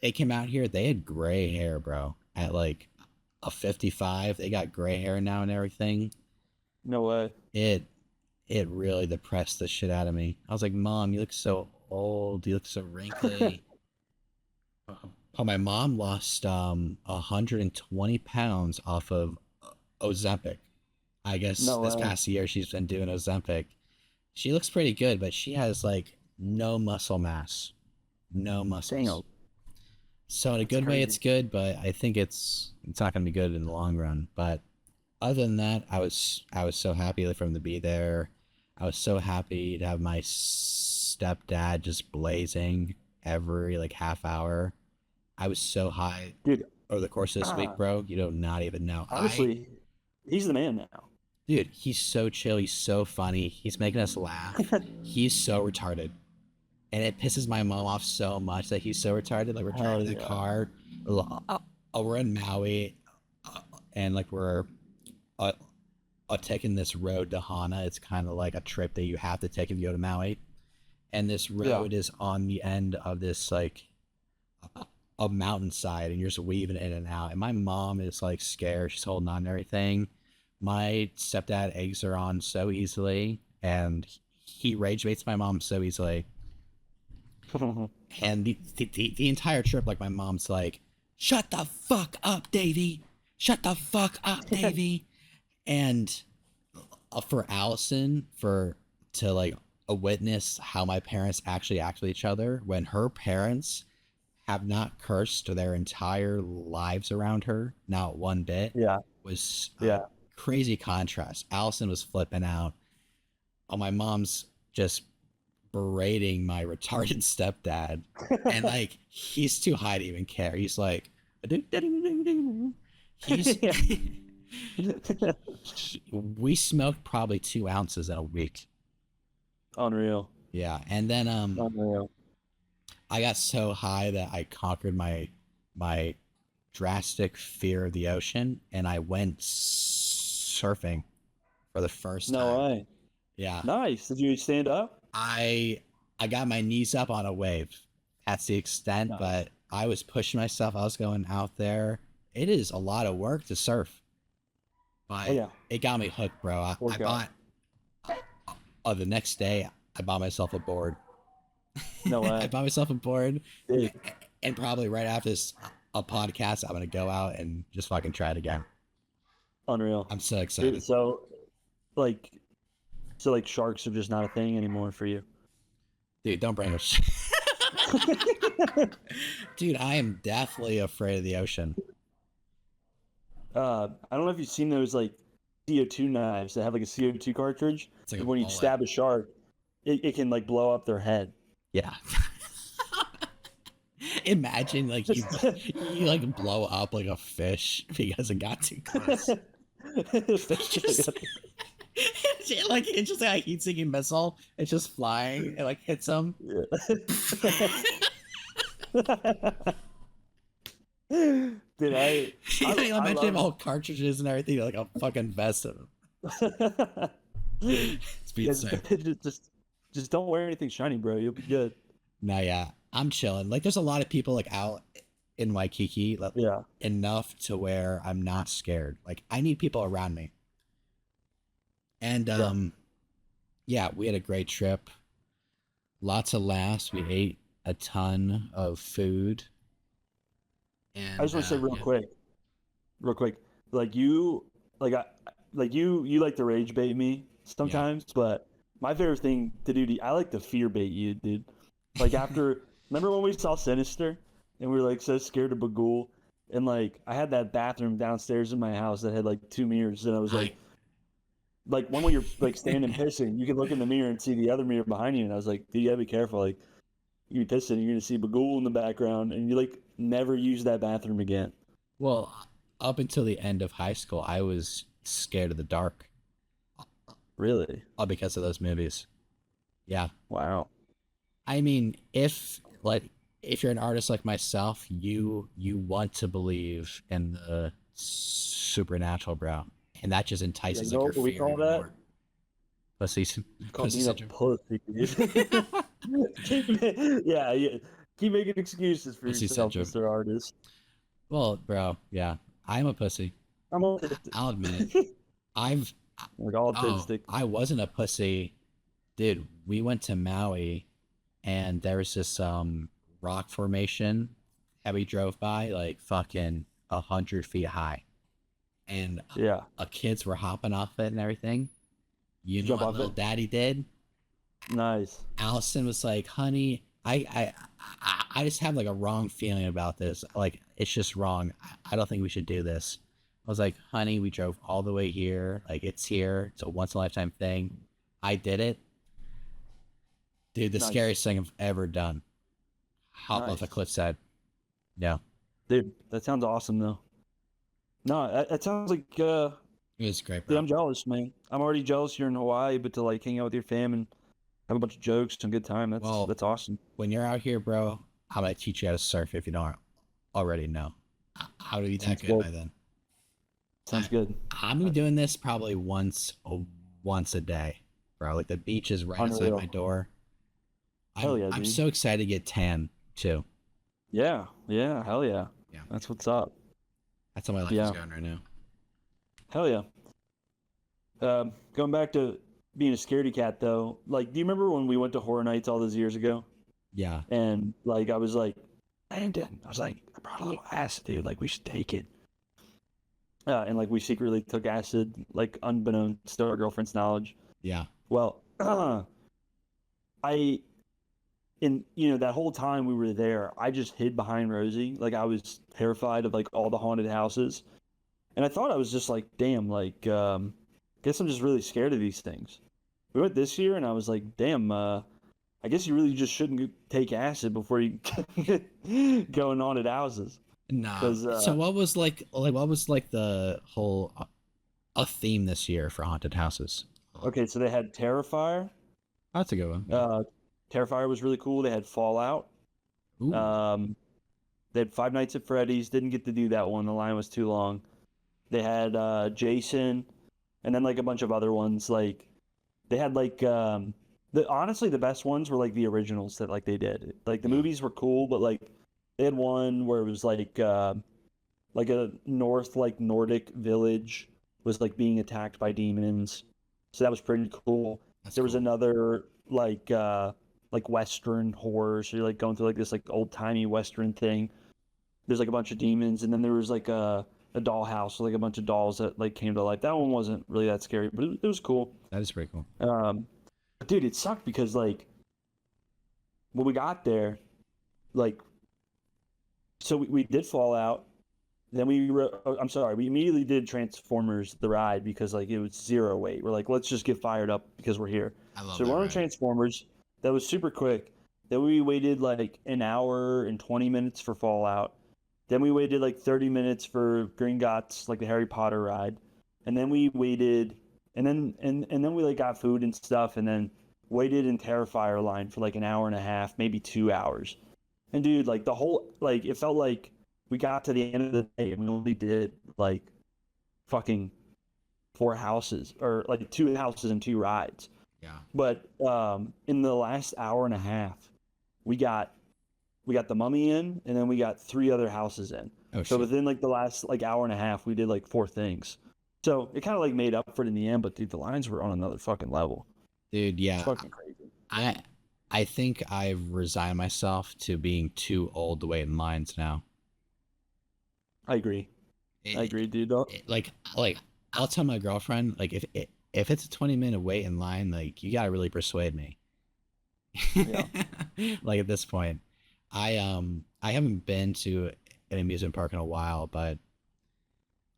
They came out here, they had gray hair, bro. At like a 55, they got gray hair now and everything. No way. It really depressed the shit out of me. I was like, Mom, you look so old. You look so wrinkly. But my mom lost 120 pounds off of Ozempic. I guess No this way. past year she's been doing Ozempic. She looks pretty good, but she has like no muscle mass. No muscles. Damn. So in a That's good way crazy. it's good, but I think it's not gonna be good in the long run. But other than that, I was so happy for him to be there. I was so happy to have my stepdad just blazing every like half hour. I was so high Dude, over the course of this week, bro. You do not even know. honestly, he's the man now. Dude, he's so chill. He's so funny. He's making us laugh. He's so retarded. And it pisses my mom off so much that he's so retarded. Like, we're driving in the car. We're in Maui. And, like, we're taking this road to Hana. It's kind of like a trip that you have to take if you go to Maui. And this road is on the end of this, like, a mountainside. And you're just weaving in and out. And my mom is, like, scared. She's holding on to everything. My stepdad eggs her on so easily. And he rage baits my mom so easily. And the entire trip, like, my mom's like, shut the fuck up, Davey. Shut the fuck up, Davey. And for Allison, to like witness how my parents actually act with each other when her parents have not cursed their entire lives around her, not one bit, was crazy contrast. Allison was flipping out. My mom's just berating my retarded stepdad, and like he's too high to even care. He's like, he's we smoked probably 2 ounces in a week. Unreal. Yeah, and then Unreal. I got so high that I conquered my drastic fear of the ocean, and I went surfing for the first time. No way. Yeah. Nice. Did you stand up? I got my knees up on a wave. That's the extent, but I was pushing myself. I was going out there. It is a lot of work to surf. But it got me hooked, bro. I bought the next day I bought myself a board. No way. I bought myself a board. And probably right after this a podcast, I'm gonna go out and just fucking try it again. Unreal. I'm so excited. Dude, so sharks are just not a thing anymore for you. Dude, don't bring up Dude, I am deathly afraid of the ocean. I don't know if you've seen those like CO2 knives that have like a CO2 cartridge. It's like when you stab a shark, it can like blow up their head. Yeah. Imagine like you like blow up like a fish because it got too close. It's just like a heat-seeking missile. It's just flying. It like hits them. Yeah. Dude, I imagine all cartridges and everything, like a fucking vest of them. Speed safe. Just don't wear anything shiny, bro. You'll be good. No, yeah, I'm chilling. Like, there's a lot of people like out in Waikiki, like, enough to where I'm not scared. Like, I need people around me. And we had a great trip. Lots of laughs. We ate a ton of food. And I just want to say real quick, like you like to rage bait me sometimes, but my favorite thing to do, I like to fear bait you, dude. Like remember when we saw Sinister and we were like so scared of Bagul, and like I had that bathroom downstairs in my house that had like 2 mirrors, and I was like one when you're like standing pissing, you can look in the mirror and see the other mirror behind you, and I was like, dude, you gotta be careful, like you be pissing, you're gonna see Bagul in the background, and you like never use that bathroom again. Well, up until the end of high school, I was scared of the dark. Really? All because of those movies. Yeah. Wow. I mean, if you're an artist like myself, you want to believe in the supernatural, bro, and that just entices like your fear. We call that pussy syndrome. Pussy. yeah. Keep making excuses for pussy yourself, syndrome. Mr. Artist. Well, bro, yeah, I'm a pussy. I'll admit it. I wasn't a pussy, dude. We went to Maui, and there was this rock formation that we drove by, like fucking 100 feet high, and kids were hopping off it and everything. You know what little daddy did? Nice. Allison was like, honey, I just have like a wrong feeling about this. Like, it's just wrong. I don't think we should do this. was like, honey, we drove all the way here. Like, it's here. It's a once in a lifetime thing. I did it. Dude, the Nice. scariest thing I've ever done. Hop off a Nice. cliff side. Yeah. Dude, that sounds awesome though. No, that sounds like It was great, dude, bro. I'm jealous, man. I'm already jealous you're in Hawaii, but to like hang out with your fam and have a bunch of jokes and good time, Well, that's awesome. when you're out here, bro, I'm gonna teach you how to surf if you don't already know. How to be that Sounds good good. by then. Sounds good. I'm gonna be doing this probably once a day, bro. Like the beach is right outside Unreal. my door. Hell yeah, I'm dude. so excited to get tan too. Yeah, hell yeah. Yeah. That's what's up. That's how my life is Yeah. going right now. Hell yeah. Going back to being a scaredy cat though, like, do you remember when we went to Horror Nights all those years ago? Yeah. And like, I was like, Landon, I was like, I brought a little acid, dude. Like, we should take it. And like, we secretly took acid, like, unbeknownst to our girlfriend's knowledge. Yeah. Well, that whole time we were there, I just hid behind Rosie. Like, I was terrified of like all the haunted houses. And I thought I was just like, damn, like, guess I'm just really scared of these things. We went this year and I was like, damn, I guess you really just shouldn't take acid before you go in haunted houses. Nah. 'Cause, So what was like the whole a theme this year for haunted houses? Okay, so they had Terrifier. That's a good one. Terrifier was really cool. They had Fallout. Ooh. They had Five Nights at Freddy's. Didn't get to do that one. The line was too long. They had Jason, and then like a bunch of other ones. Like they had like honestly the best ones were like the originals that like they did. Like the movies were cool, but like they had one where it was like a Nordic village was like being attacked by demons. So that was pretty cool. There was another like Western horror. So you're like going through like this like old timey Western thing. There's like a bunch of demons, and then there was like a dollhouse with like a bunch of dolls that like came to life. That one wasn't really that scary, but it was cool. That is pretty cool. Dude, it sucked because like when we got there, like, so we did Fallout. Then we immediately did Transformers the ride because like it was zero wait. We're like, let's just get fired up because we're here. I love So that we're on ride. Transformers. That was super quick. Then we waited like an hour and 20 minutes for Fallout. Then we waited like 30 minutes for Gringotts, like the Harry Potter ride. And then we waited, and then we like got food and stuff, and then waited in Terrifier line for like an hour and a half, maybe 2 hours. And dude, like the whole, like it felt like we got to the end of the day and we only did like fucking 4 houses, or like 2 houses and 2 rides. Yeah. But in the last hour and a half, we got the Mummy in, and then we got 3 other houses in. Oh, So shit. within like the last like hour and a half, we did like 4 things. So it kind of like made up for it in the end. But dude, the lines were on another fucking level. Dude, yeah. It's fucking crazy. I think I've resigned myself to being too old to wait in lines now. I agree, dude. Like I'll tell my girlfriend, like, if it's a 20-minute wait in line, like, you gotta really persuade me. Yeah. Like, at this point, I haven't been to an amusement park in a while, but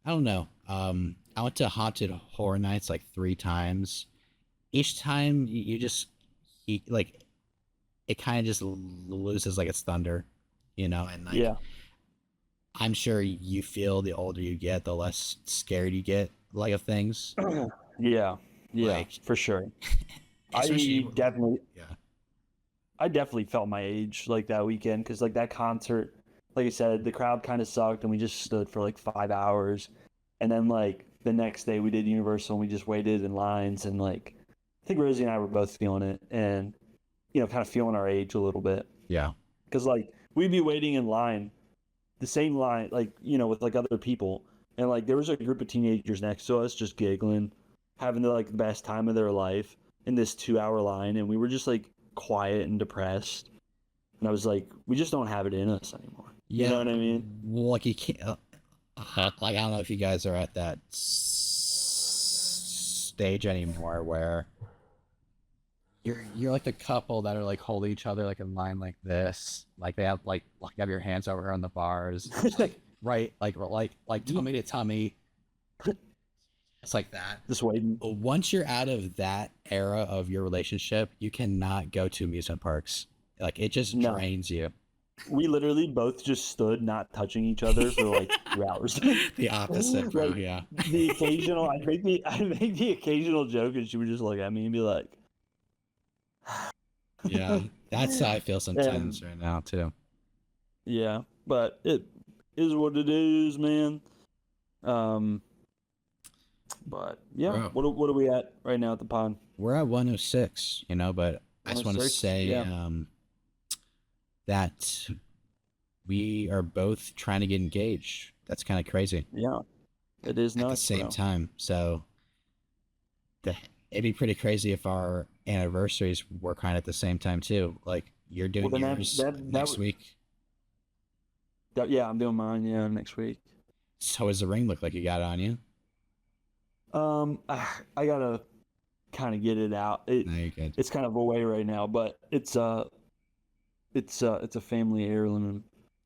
I don't know. I went to Haunted Horror Nights like 3 times. Each time like, it kind of just loses like its thunder, and like, Yeah. I'm sure you feel the older you get, the less scared you get, like, of things. Yeah. Like, For sure. especially- yeah. I definitely felt my age like that weekend because like that concert, like I said, the crowd kind of sucked and we just stood for like 5 hours, and then like the next day we did Universal and we just waited in lines, and like I think Rosie and I were both feeling it, and kind of feeling our age a little bit Yeah. because like we'd be waiting in line, the same line, like with like other people, and like there was a group of teenagers next to us just giggling, having the like best time of their life in this 2-hour line, and we were just like quiet and depressed, and I was like, we just don't have it in us anymore. Yeah. You know what I mean? Well, like, you can't, like, I don't know if you guys are at that stage anymore where you're like the couple that are like holding each other like in line like this, like they have your hands over on the bars, like, right, like tummy to tummy, It's like that. Just waiting. Once you're out of that era of your relationship, you cannot go to amusement parks. Like it just No. drains you. We literally both just stood not touching each other for like 2 hours. The opposite, bro. Like, Yeah. the occasional, I make the occasional joke, and she would just look at me and be like, Yeah. That's how I feel sometimes And- right now too. yeah, but it is what it is, man. But yeah, Bro. what are we at right now at the pond? We're at 106, but I just want to 106? say Yeah. that we are both trying to get engaged. That's kind of crazy. Yeah, it is At the nuts, same bro. time. So it'd be pretty crazy if our anniversaries were kind of at the same time too. Like you're doing Well, then yours that next would- week. Yeah, I'm doing mine. Yeah, next week. So does the ring look like you got it on you? I gotta kind of get it out. No, you're good. It's kind of away right now, but it's a family heirloom.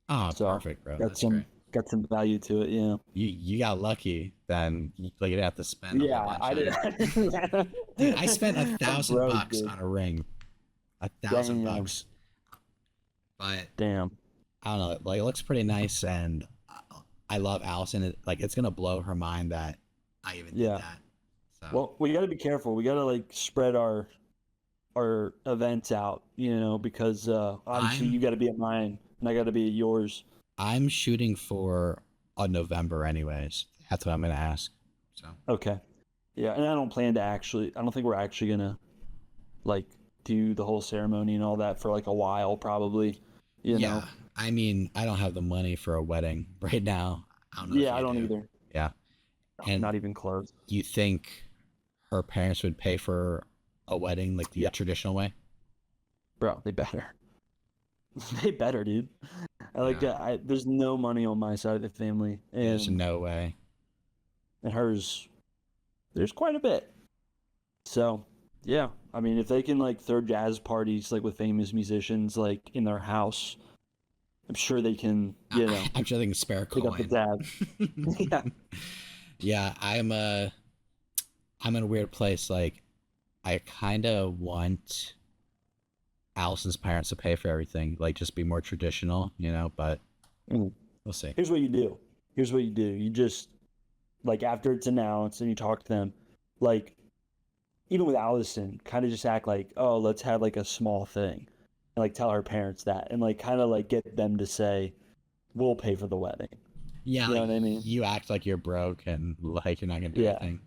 Oh, So, perfect, bro. Got That's some great. got some value to it. Yeah. You got lucky. Then you didn't have to spend. A Yeah, whole I bunch did. on it. Dude, I spent I'm $1,000 dude. on a ring. $1,000 Damn. bucks. But Damn. I don't know. Like it looks pretty nice, and I love Allison. It's gonna blow her mind that I even Yeah. did that. So Well, we got to be careful. We got to like spread our events out, because obviously I'm- you got to be at mine and I got to be at yours. I'm shooting for a November, anyways. That's what I'm gonna ask. So Okay. Yeah, and I don't plan to I don't think we're actually gonna like do the whole ceremony and all that for like a while, probably. You yeah, know. I mean, I don't have the money for a wedding right now. I don't know. Yeah, if I you don't do. either. Yeah, and Not even close. you think her parents would pay for a wedding like the Yeah. traditional way? Bro, they better. They better, dude. There's no money on my side of the family, There's and no way. hers, there's quite a bit. So, yeah, I mean, if they can like throw jazz parties like with famous musicians like in their house, I'm sure they can, I'm sure they can spare a pick up the coin. tab. Yeah. Yeah, I'm in a weird place. Like, I kind of want Allison's parents to pay for everything, like just be more traditional, but Mm. we'll see. Here's what you do. You just, like, after it's announced and you talk to them, like, even with Allison, kind of just act like, oh, let's have like a small thing, and like tell her parents that, and like kind of like get them to say, we'll pay for the wedding. Yeah, You know like, what I mean? you act like you're broke and like you're not gonna do Yeah. anything.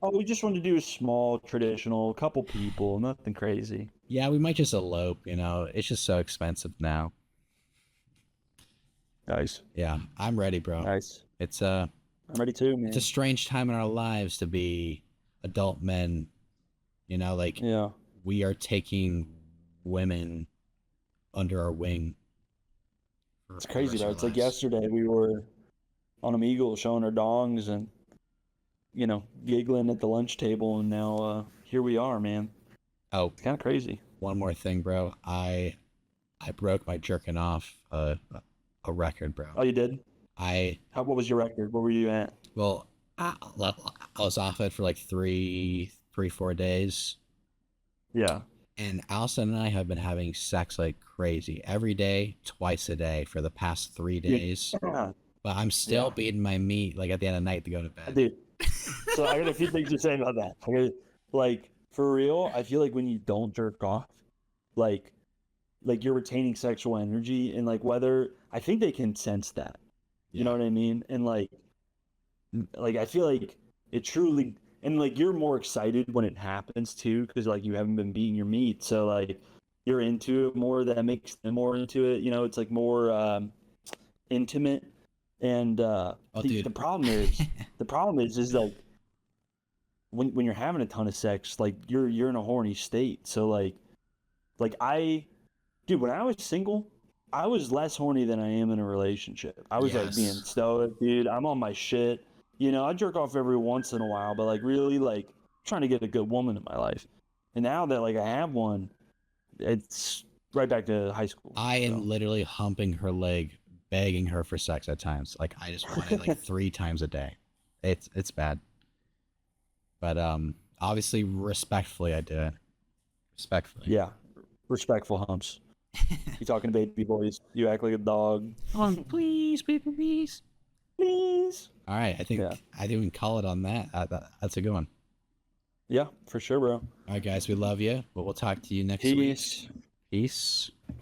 Oh, we just want to do a small, traditional, couple people, nothing crazy. Yeah, we might just elope, It's just so expensive now. Nice. Yeah, I'm ready, bro. Nice. It's I'm ready too, man. it's a strange time in our lives to be adult men. Like Yeah. we are taking women under our wing. It's crazy, though. It's like yesterday we were on Omegle showing our dongs and, giggling at the lunch table, and now here we are, man. Oh, It's kind of crazy. one more thing, bro. I broke my jerking off a record, bro. Oh, you did? What What was your record? What were you at? Well, I was off it for like 4 days, Yeah. and Allison and I have been having sex like crazy every day, twice a day for the past 3 days. Yeah. But I'm still Yeah. beating my meat like at the end of the night to go to bed. Dude. So I got a few things to say about that. Like, for real, I feel like when you don't jerk off, like you're retaining sexual energy, and like whether I think they can sense that. You know what I mean? And like I feel like it truly, and like you're more excited when it happens too, because like you haven't been beating your meat, so like you're into it more. That makes them more into it. It's like more intimate. And dude. the problem is like when you're having a ton of sex, like you're in a horny state. So like dude, when I was single, I was less horny than I am in a relationship. I was like being Yes. stoic, dude. I'm on my shit. I jerk off every once in a while, but like really like trying to get a good woman in my life. And now that like I have one, it's right back to high school. I am So, literally humping her leg, begging her for sex at times. Like I just want it like 3 times a day. It's bad. But obviously respectfully I do it. Respectfully. Yeah, respectful humps. You talking to baby boys? You act like a dog. Come on, please, baby, please. Please. All right, I think we can call it on that. That's a good one. Yeah, for sure, bro. All right, guys, we love you, but we'll talk to you next week. Peace. Peace.